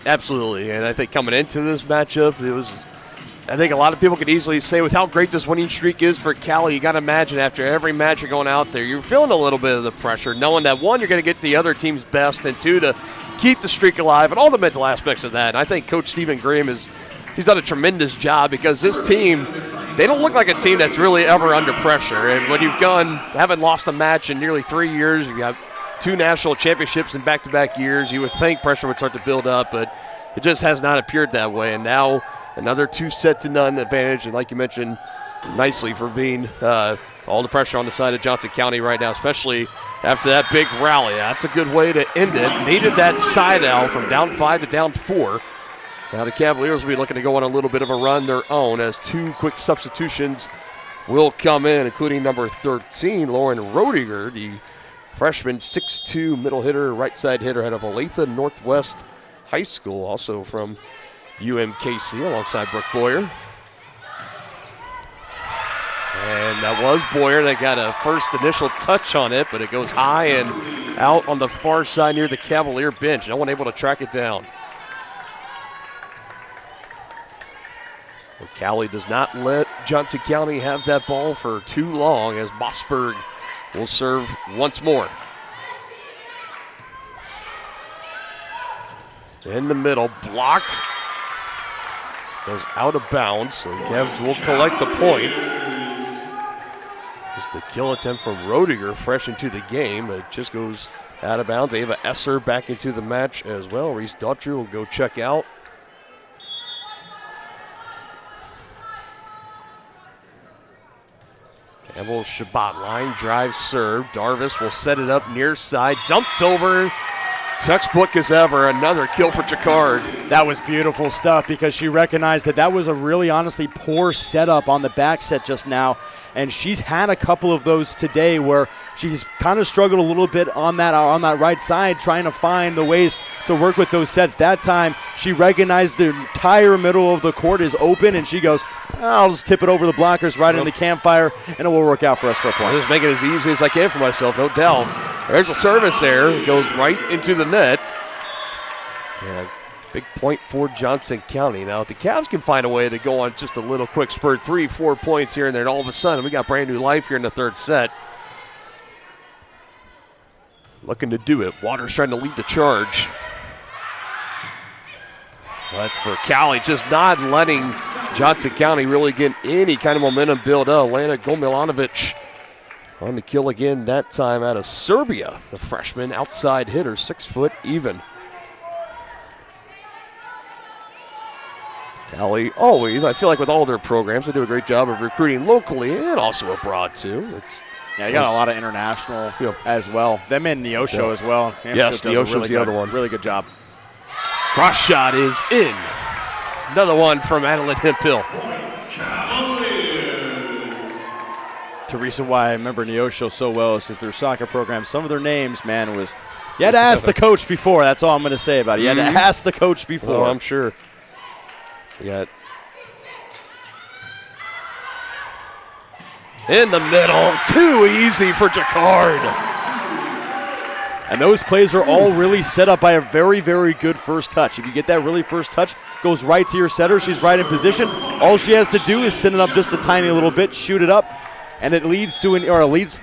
absolutely. And I think coming into this matchup, I think a lot of people could easily say with how great this winning streak is for Cowley, you got to imagine after every match you're going out there, you're feeling a little bit of the pressure, knowing that, 1, you're going to get the other team's best, and 2, to keep the streak alive and all the mental aspects of that. And I think Coach Stephen Graham he's done a tremendous job, because this team, they don't look like a team that's really ever under pressure. And when haven't lost a match in nearly 3 years, you have 2 national championships in back-to-back years, you would think pressure would start to build up, but it just has not appeared that way. And now another 2-0 advantage, and like you mentioned nicely, for being all the pressure on the side of Johnson County right now, especially after that big rally. That's a good way to end it. Needed that side out from down 5 to down 4. Now the Cavaliers will be looking to go on a little bit of a run their own, as 2 quick substitutions will come in, including number 13, Lauren Rodiger, the freshman 6'2", middle hitter, right side hitter out of Olathe Northwest High School, also from UMKC, alongside Brooke Boyer. And that was Boyer that got a first initial touch on it, but it goes high and out on the far side near the Cavalier bench. No one able to track it down. Well, Cowley does not let Johnson County have that ball for too long, as Mossberg will serve once more. In the middle, blocked. Goes out of bounds, so Cavs will collect the point. Just a kill attempt from Rodiger, fresh into the game. It just goes out of bounds. Ava Esser back into the match as well. Reese Daughtry will go check out. Campbell Shabbat line drive serve. Darvis will set it up near side. Dumped over. Textbook as ever. Another kill for Jacquard. That was beautiful stuff, because she recognized that was a really honestly poor setup on the back set just now. And she's had a couple of those today where she's kind of struggled a little bit on that right side, trying to find the ways to work with those sets. That time, she recognized the entire middle of the court is open, and she goes, I'll just tip it over the blockers right in the campfire, and it will work out for us for a point. I'll just make it as easy as I can for myself, no doubt. There's a service there. It goes right into the net. Yeah, big point for Johnson County. Now, if the Cavs can find a way to go on just a little quick spurt, 3-4 points here and there, and all of a sudden we got brand new life here in the third set. looking to do it. Waters trying to lead the charge. That's for Cowley, just not letting Johnson County really get any kind of momentum build up. Lana Gomilanovic on the kill again, that time out of Serbia. The freshman outside hitter, 6 foot even. Cowley always, I feel like with all their programs, they do a great job of recruiting locally and also abroad too. Yeah, you got a lot of international as well. Them in Neosho as well. Yes, Neosho's the other one. Really good job. Cross shot is in. Another one from Adeline Hemphill. The reason why I remember Neosho so well is their soccer program. Some of their names, man, was you had to ask the coach before. That's all I'm going to say about it. You had to ask the coach before. Oh, I'm sure. We got in the middle. Too easy for Jacquard. And those plays are all really set up by a very, very good first touch. If you get that really first touch, goes right to your setter. She's right in position. All she has to do is send it up just a tiny little bit, shoot it up, and it leads to a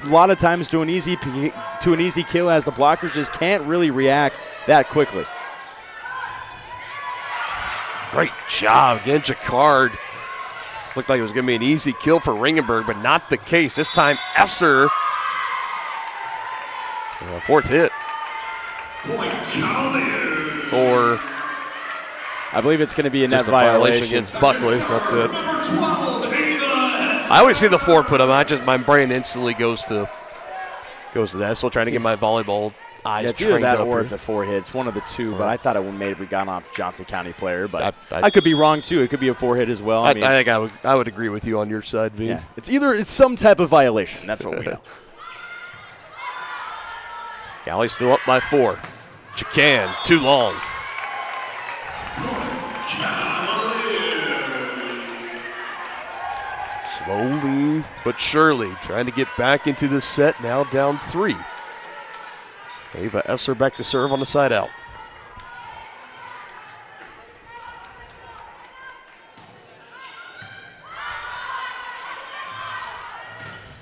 lot of times to an easy kill, as the blockers just can't really react that quickly. Great job again, Jacquard. Looked like it was going to be an easy kill for Ringenberg, but not the case. This time, Esser. Fourth hit. Or I believe it's going to be a net violation against Buckley. That's it. I always see the 4 put up. My brain instantly goes to that. Still trying to get my volleyball eyes it's either that up or here. It's a 4 hit. It's one of the two, but I thought it would maybe gone off Johnson County player, but I could be wrong too. It could be a 4 hit as well. I think I would agree with you on your side, V. Yeah. It's some type of violation. That's what we know. Cowley still up by 4. Chacan, too long. Slowly but surely trying to get back into the set, now down 3. Ava Esser back to serve on the side out.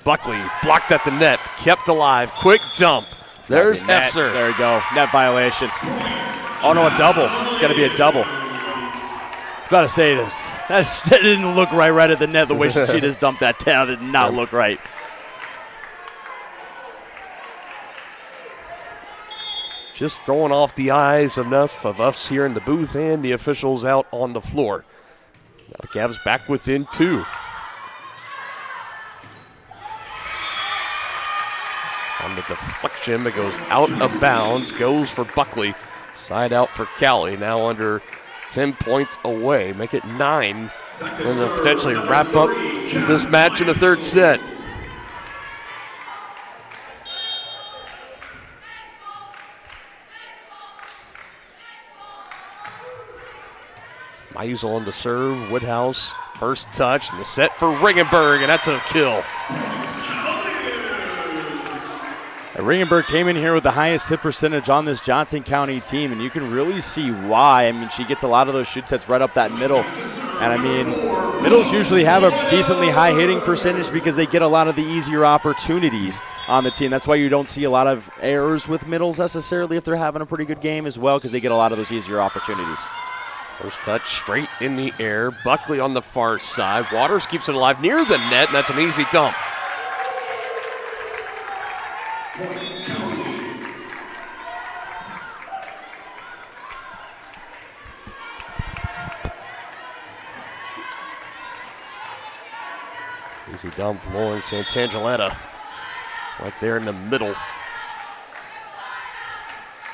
Buckley blocked at the net, kept alive, quick dump. There's Esser. There you go, net violation. Oh no, a double. It's got to be a double. Got to say that didn't look right at the net. The way she just dumped that down did not look right. Just throwing off the eyes enough of us here in the booth and the officials out on the floor. Now the Cavs back within 2. On the deflection, it goes out of bounds, goes for Buckley. Side out for Cowley, now under 10 points away. Make it 9. And then potentially wrap up this match in the 3rd set. Meisel on the serve, Woodhouse, first touch, and the set for Ringenberg, and that's a kill. Ringenberg came in here with the highest hit percentage on this Johnson County team, and you can really see why. I mean, she gets a lot of those shoot sets right up that middle. And, I mean, middles usually have a decently high hitting percentage because they get a lot of the easier opportunities on the team. That's why you don't see a lot of errors with middles necessarily if they're having a pretty good game as well, because they get a lot of those easier opportunities. First touch straight in the air. Buckley on the far side. Waters keeps it alive near the net, and that's an easy dump. Easy dump, Lauren Santangeletta. Right there in the middle.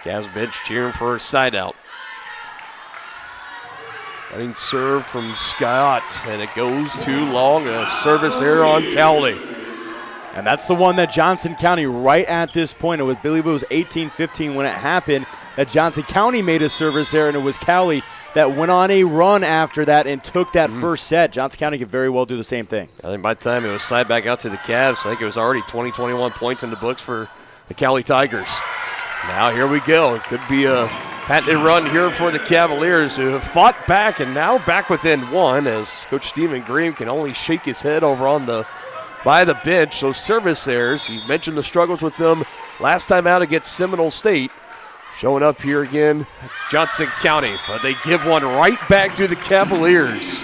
Cavs bench cheering for her side out. Running serve from Scott, and it goes too long. A service error on Cowley. And that's the one that Johnson County, right at this point, I believe it was 18-15 when it happened, that Johnson County made a service error, and it was Cowley that went on a run after that and took that first set. Johnson County could very well do the same thing. I think by the time it was side back out to the Cavs, I think it was already 20-21 points in the books for the Cowley Tigers. Now here we go. It could be a patented run here for the Cavaliers, who have fought back and now back within 1, as Coach Stephen Green can only shake his head over on by the bench. Those service errors, you mentioned the struggles with them last time out against Seminole State. Showing up here again, Johnson County, but they give one right back to the Cavaliers.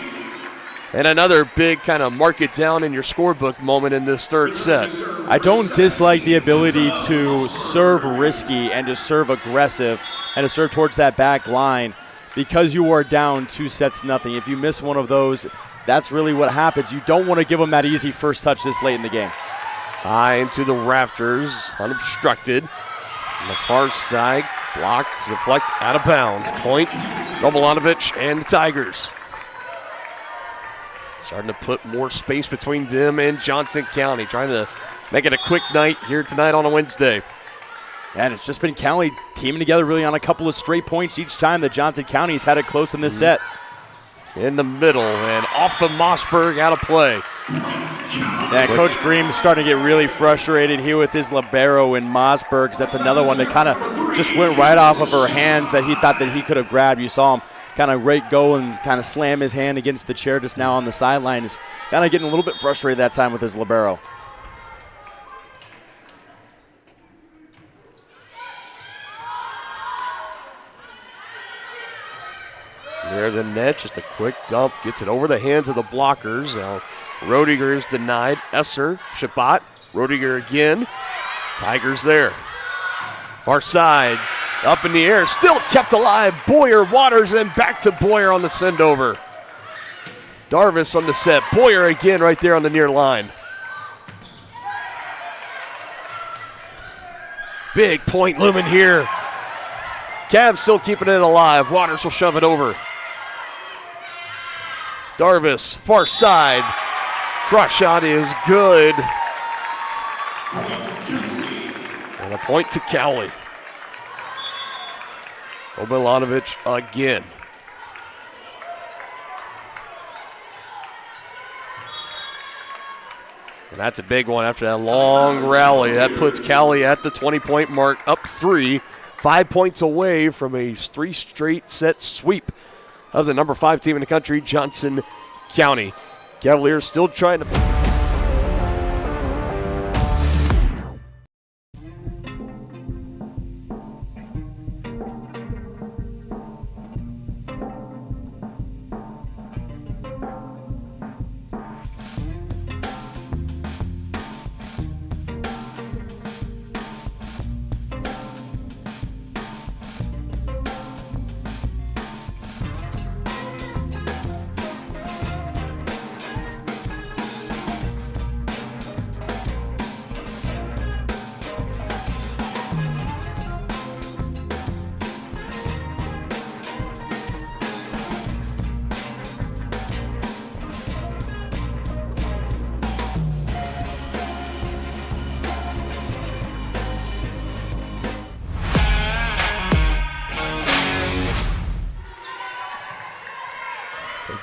And another big kind of mark it down in your scorebook moment in this third set. I don't dislike the ability to serve risky and to serve aggressive and to serve towards that back line because you are down 2-0. If you miss one of those, that's really what happens. You don't want to give them that easy first touch this late in the game. High into the rafters, unobstructed. On the far side, blocked, deflect, out of bounds. Point, Romalanovich and the Tigers. Starting to put more space between them and Johnson County. Trying to make it a quick night here tonight on a Wednesday. And it's just been Cowley teaming together really on a couple of straight points each time that Johnson County's had it close in this set. In the middle and off of Mossberg, out of play. Yeah, Coach Green's starting to get really frustrated here with his libero in Mossberg, because that's another one that kind of just went right off of her hands that he thought that he could have grabbed. You saw him kind of go and kind of slam his hand against the chair just now on the sideline. Is kind of getting a little bit frustrated that time with his libero. Near the net, just a quick dump. Gets it over the hands of the blockers. Now, Rodiger is denied. Esser, Shabbat, Rodiger again. Tigers there. Far side, up in the air, still kept alive. Boyer, Waters, and then back to Boyer on the send over. Darvis on the set. Boyer again right there on the near line. Big point looming here. Cavs still keeping it alive. Waters will shove it over. Darvis, far side. Cross shot is good. And a point to Cowley. Milanovic again. And that's a big one after that long rally. That puts Cowley at the 20-point mark, up 3, 5 points away from a 3 straight set sweep of the number 5 team in the country, Johnson County. Cavaliers still trying to...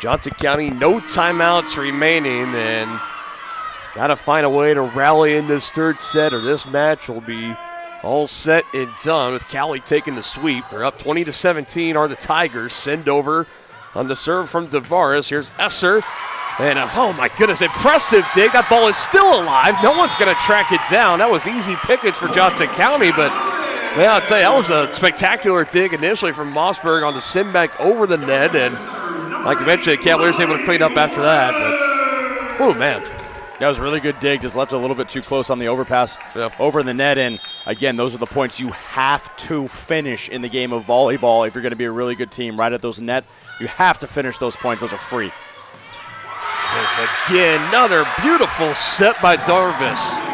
Johnson County, no timeouts remaining, and got to find a way to rally in this third set, or this match will be all set and done with Cowley taking the sweep. They're up 20-17 are the Tigers. Send over on the serve from Tavares. Here's Esser, and oh my goodness, impressive dig. That ball is still alive. No one's going to track it down. That was easy pickage for Johnson County, but yeah, I'll tell you, that was a spectacular dig initially from Mossberg on the send back over the net, and like you mentioned, Cavaliers able to clean up after that. But, oh, man. That was a really good dig. Just left it a little bit too close on the overpass over the net. And, again, those are the points you have to finish in the game of volleyball if you're going to be a really good team. Right at those net, you have to finish those points. Those are free. Yes, again, another beautiful set by Darvis.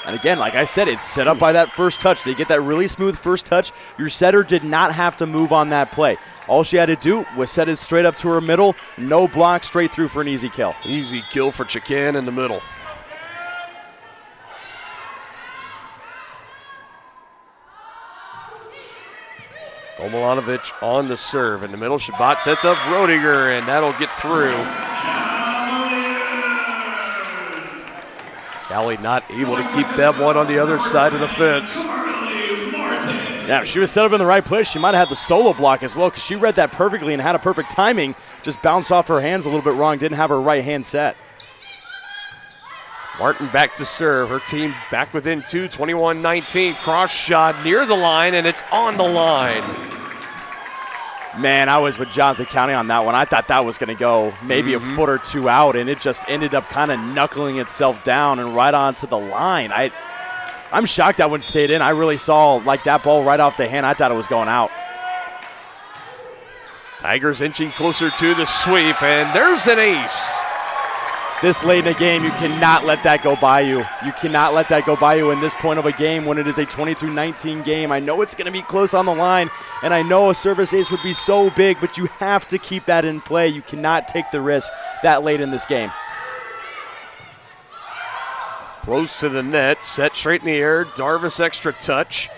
And again, like I said, it's set up by that first touch. They get that really smooth first touch. Your setter did not have to move on that play. All she had to do was set it straight up to her middle, no block, straight through for an easy kill. Easy kill for Chican in the middle. Milanovic on the serve. In the middle, Shabbat sets up Rodiger, and that'll get through. Cowley not able to keep that one on the other side of the fence. Yeah, if she was set up in the right place, she might have had the solo block as well, because she read that perfectly and had a perfect timing. Just bounced off her hands a little bit wrong, didn't have her right hand set. Martin back to serve. Her team back within 2, 21-19. Cross shot near the line, and it's on the line. Man, I was with Johnson County on that one. I thought that was going to go maybe a foot or two out, and it just ended up kind of knuckling itself down and right onto the line. I'm shocked that one stayed in. I really saw like that ball right off the hand. I thought it was going out. Tigers inching closer to the sweep, and there's an ace. This late in the game, you cannot let that go by you. You cannot let that go by you in this point of a game when it is a 22-19 game. I know it's going to be close on the line, and I know a service ace would be so big, but you have to keep that in play. You cannot take the risk that late in this game. Close to the net, set straight in the air. Darvis extra touch.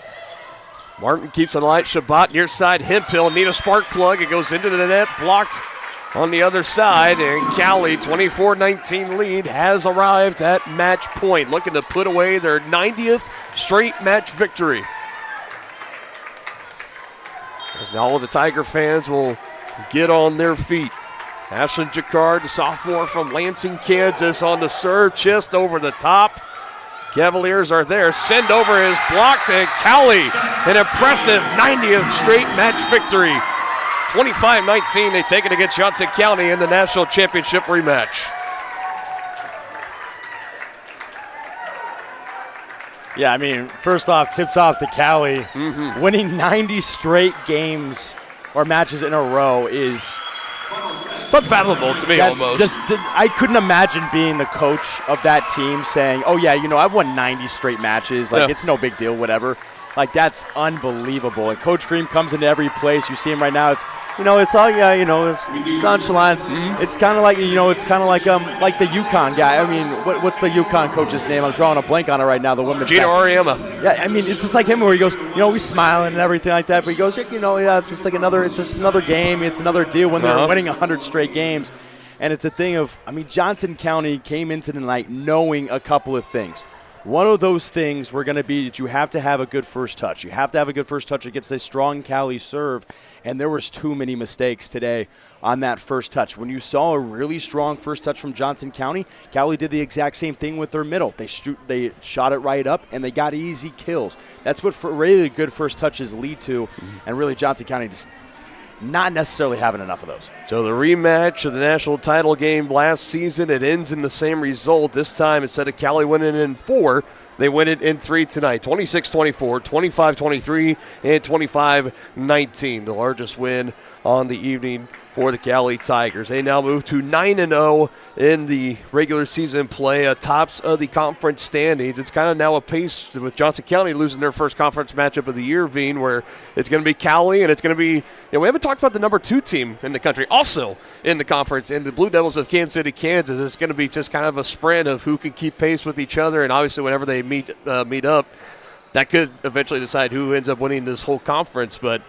Martin keeps it light. Shabbat near side. Hemphill need a spark plug. It goes into the net, blocked on the other side, and Cowley, 24-19 lead, has arrived at match point, looking to put away their 90th straight match victory. As now all of the Tiger fans will get on their feet. Ashlyn Jacquard, the sophomore from Lansing, Kansas, on the serve, chest over the top. Cavaliers are there. Send over is blocked, and Cowley, an impressive 90th straight match victory. 25-19, they take it against Johnson County in the national championship rematch. Yeah, I mean, first off, tips off to Cowley. Winning 90 straight games or matches in a row is... It's unfathomable to me almost. I couldn't imagine being the coach of that team saying, oh, yeah, I've won 90 straight matches. It's no big deal, whatever. That's unbelievable. And Coach Cream comes into every place. You see him right now. It's all, it's nonchalant. It's kind of like, like the UConn guy. I mean, what's the UConn coach's name? I'm drawing a blank on it right now. The women's Gina Oriema. Yeah, I mean, it's just like him where he goes, we smiling and everything like that. But he goes, it's just like it's just another game. It's another deal when they're winning 100 straight games. And it's a thing of, Johnson County came into the night knowing a couple of things. One of those things were going to be that you have to have a good first touch. You have to have a good first touch against a strong Cowley serve, and there was too many mistakes today on that first touch. When you saw a really strong first touch from Johnson County, Cowley did the exact same thing with their middle. They shot it right up, and they got easy kills. That's what really good first touches lead to, and really Johnson County just not necessarily having enough of those. So the rematch of the national title game last season, it ends in the same result. This time, instead of Cowley winning in 4, they win it in 3 tonight. 26-24, 25-23, and 25-19. The largest win on the evening for the Cowley Tigers. They now move to 9-0 in the regular season play, tops of the conference standings. It's kind of now a pace with Johnson County losing their first conference matchup of the year, Veen, where it's going to be Cowley, and it's going to be, we haven't talked about the number 2 team in the country also in the conference, and the Blue Devils of Kansas City, Kansas. It's going to be just kind of a sprint of who can keep pace with each other, and obviously whenever they meet up, that could eventually decide who ends up winning this whole conference. But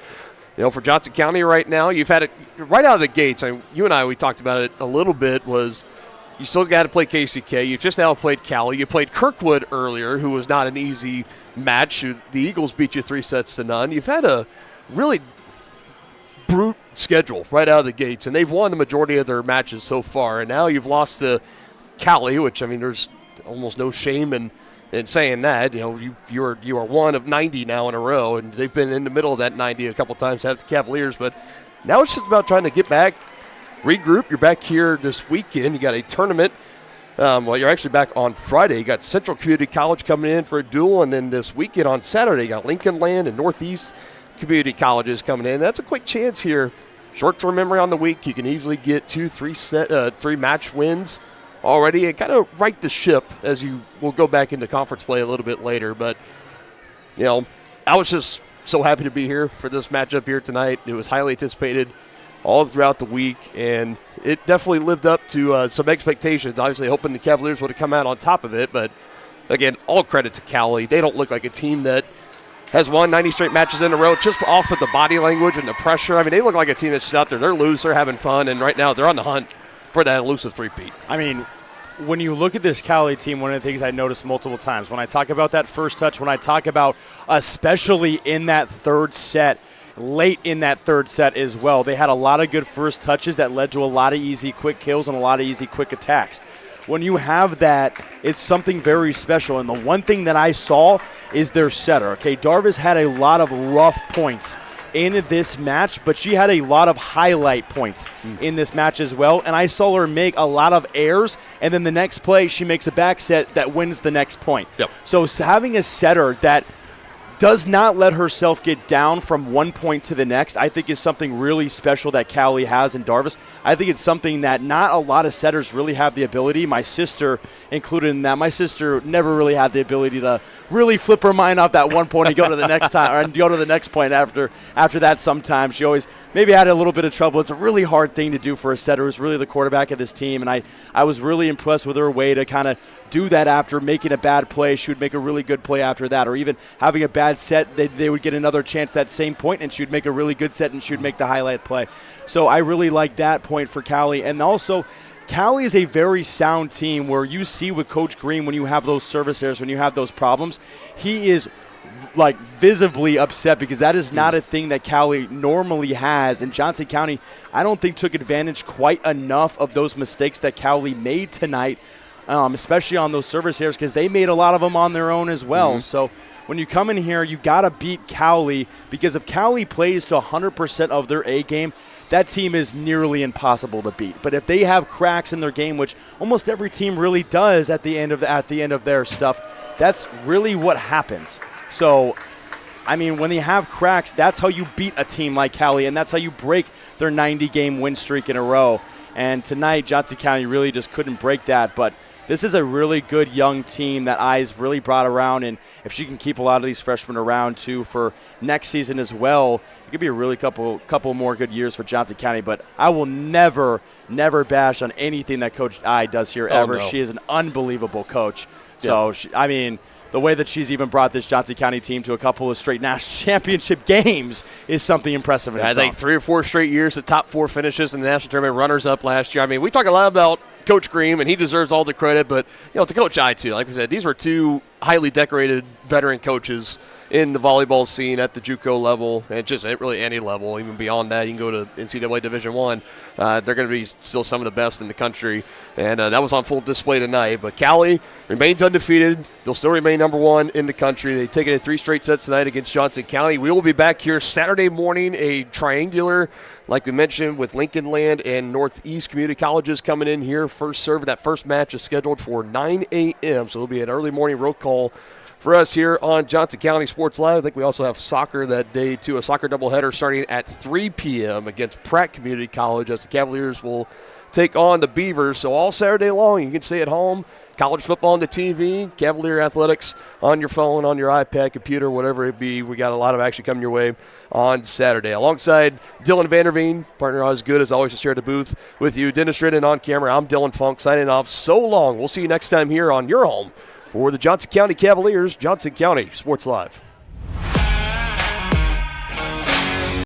for Johnson County right now, you've had it right out of the gates. You and I, we talked about it a little bit, was you still got to play KCK. You just now played Cowley. You played Kirkwood earlier, who was not an easy match. The Eagles beat you 3-0. You've had a really brute schedule right out of the gates, and they've won the majority of their matches so far. And now you've lost to Cowley, which, there's almost no shame in saying that. You are one of 90 now in a row, and they've been in the middle of that 90 a couple times at the Cavaliers. But now it's just about trying to get back, regroup. You're back here this weekend. You got a tournament. You're actually back on Friday. You got Central Community College coming in for a duel, and then this weekend on Saturday, you got Lincoln Land and Northeast Community Colleges coming in. That's a quick chance here. Short-term memory on the week. You can easily get 3 match wins already and kind of right the ship as you will go back into conference play a little bit later. But, I was just so happy to be here for this matchup here tonight. It was highly anticipated all throughout the week, and it definitely lived up to some expectations. Obviously, hoping the Cavaliers would have come out on top of it. But, again, all credit to Cowley. They don't look like a team that has won 90 straight matches in a row just off of the body language and the pressure. They look like a team that's just out there. They're loose. They're having fun, and right now they're on the hunt for that elusive three-peat. When you look at this Cowley team, one of the things I noticed multiple times, when I talk about that first touch, when I talk about especially in that third set, late in that third set as well, they had a lot of good first touches that led to a lot of easy quick kills and a lot of easy quick attacks. when you have that, it's something very special. And the one thing that I saw is their setter. Okay, Darvis had a lot of rough points in this match, but she had a lot of highlight points in this match as well. And I saw her make a lot of errors, and then the next play, she makes a back set that wins the next point. Yep. So having a setter that does not let herself get down from one point to the next, I think is something really special that Cowley has in Darvis. I think it's something that not a lot of setters really have the ability. My sister included in that. My sister never really had the ability to really flip her mind off that one point and go to the next time, or go to the next point after that sometimes. She always maybe had a little bit of trouble. It's a really hard thing to do for a setter who's really the quarterback of this team, and I was really impressed with her way to kind of do that after making a bad play. She would make a really good play after that, or even having a bad set, they would get another chance that same point, and she would make a really good set, and she would make the highlight play. So I really like that point for Cowley. And also, Cowley is a very sound team where you see with Coach Green when you have those service errors, when you have those problems, he is like visibly upset because that is not a thing that Cowley normally has. And Johnson County, I don't think, took advantage quite enough of those mistakes that Cowley made tonight, especially on those service errors, because they made a lot of them on their own as well. So when you come in here, you got to beat Cowley, because if Cowley plays to 100% of their A game, that team is nearly impossible to beat. But if they have cracks in their game, which almost every team really does at the end of their stuff, that's really what happens. So, I mean, when they have cracks, that's how you beat a team like Cowley, and that's how you break their 90-game win streak in a row. And tonight, Johnson County really just couldn't break that. But this is a really good young team that I's really brought around, and if she can keep a lot of these freshmen around too for next season as well, it could be a really couple more good years for Johnson County. But I will never bash on anything that Coach I does here ever. No. She is an unbelievable coach. So, I mean, the way that she's even brought this Johnson County team to a couple of straight national championship games is something impressive in I itself. think 3 or 4 straight years, the top 4 finishes in the national tournament, runners-up last year. I mean, we talk a lot about Coach Green, and he deserves all the credit, but, to Coach I, too, like we said, these were 2 highly decorated veteran coaches in the volleyball scene at the JUCO level, and just at really any level, even beyond that. You can go to NCAA Division I. They're going to be still some of the best in the country, and that was on full display tonight. But Cowley remains undefeated. They'll still remain number 1 in the country. They've taken it 3 straight sets tonight against Johnson County. We will be back here Saturday morning, a triangular, like we mentioned, with Lincoln Land and Northeast Community Colleges coming in here. First serve, that first match is scheduled for 9 a.m., so it'll be an early morning roll call for us here on Johnson County Sports Live. I think we also have soccer that day, too, a soccer doubleheader starting at 3 p.m. against Pratt Community College as the Cavaliers will take on the Beavers. So all Saturday long, you can stay at home. College football on the TV, Cavalier athletics on your phone, on your iPad, computer, whatever it be. We got a lot of action coming your way on Saturday. Alongside Dylan Vanderveen, partner as good as always to share the booth with you. Dennis Ridden on camera. I'm Dylan Funk signing off. So long. We'll see you next time here on your home for the Johnson County Cavaliers, Johnson County Sports Live.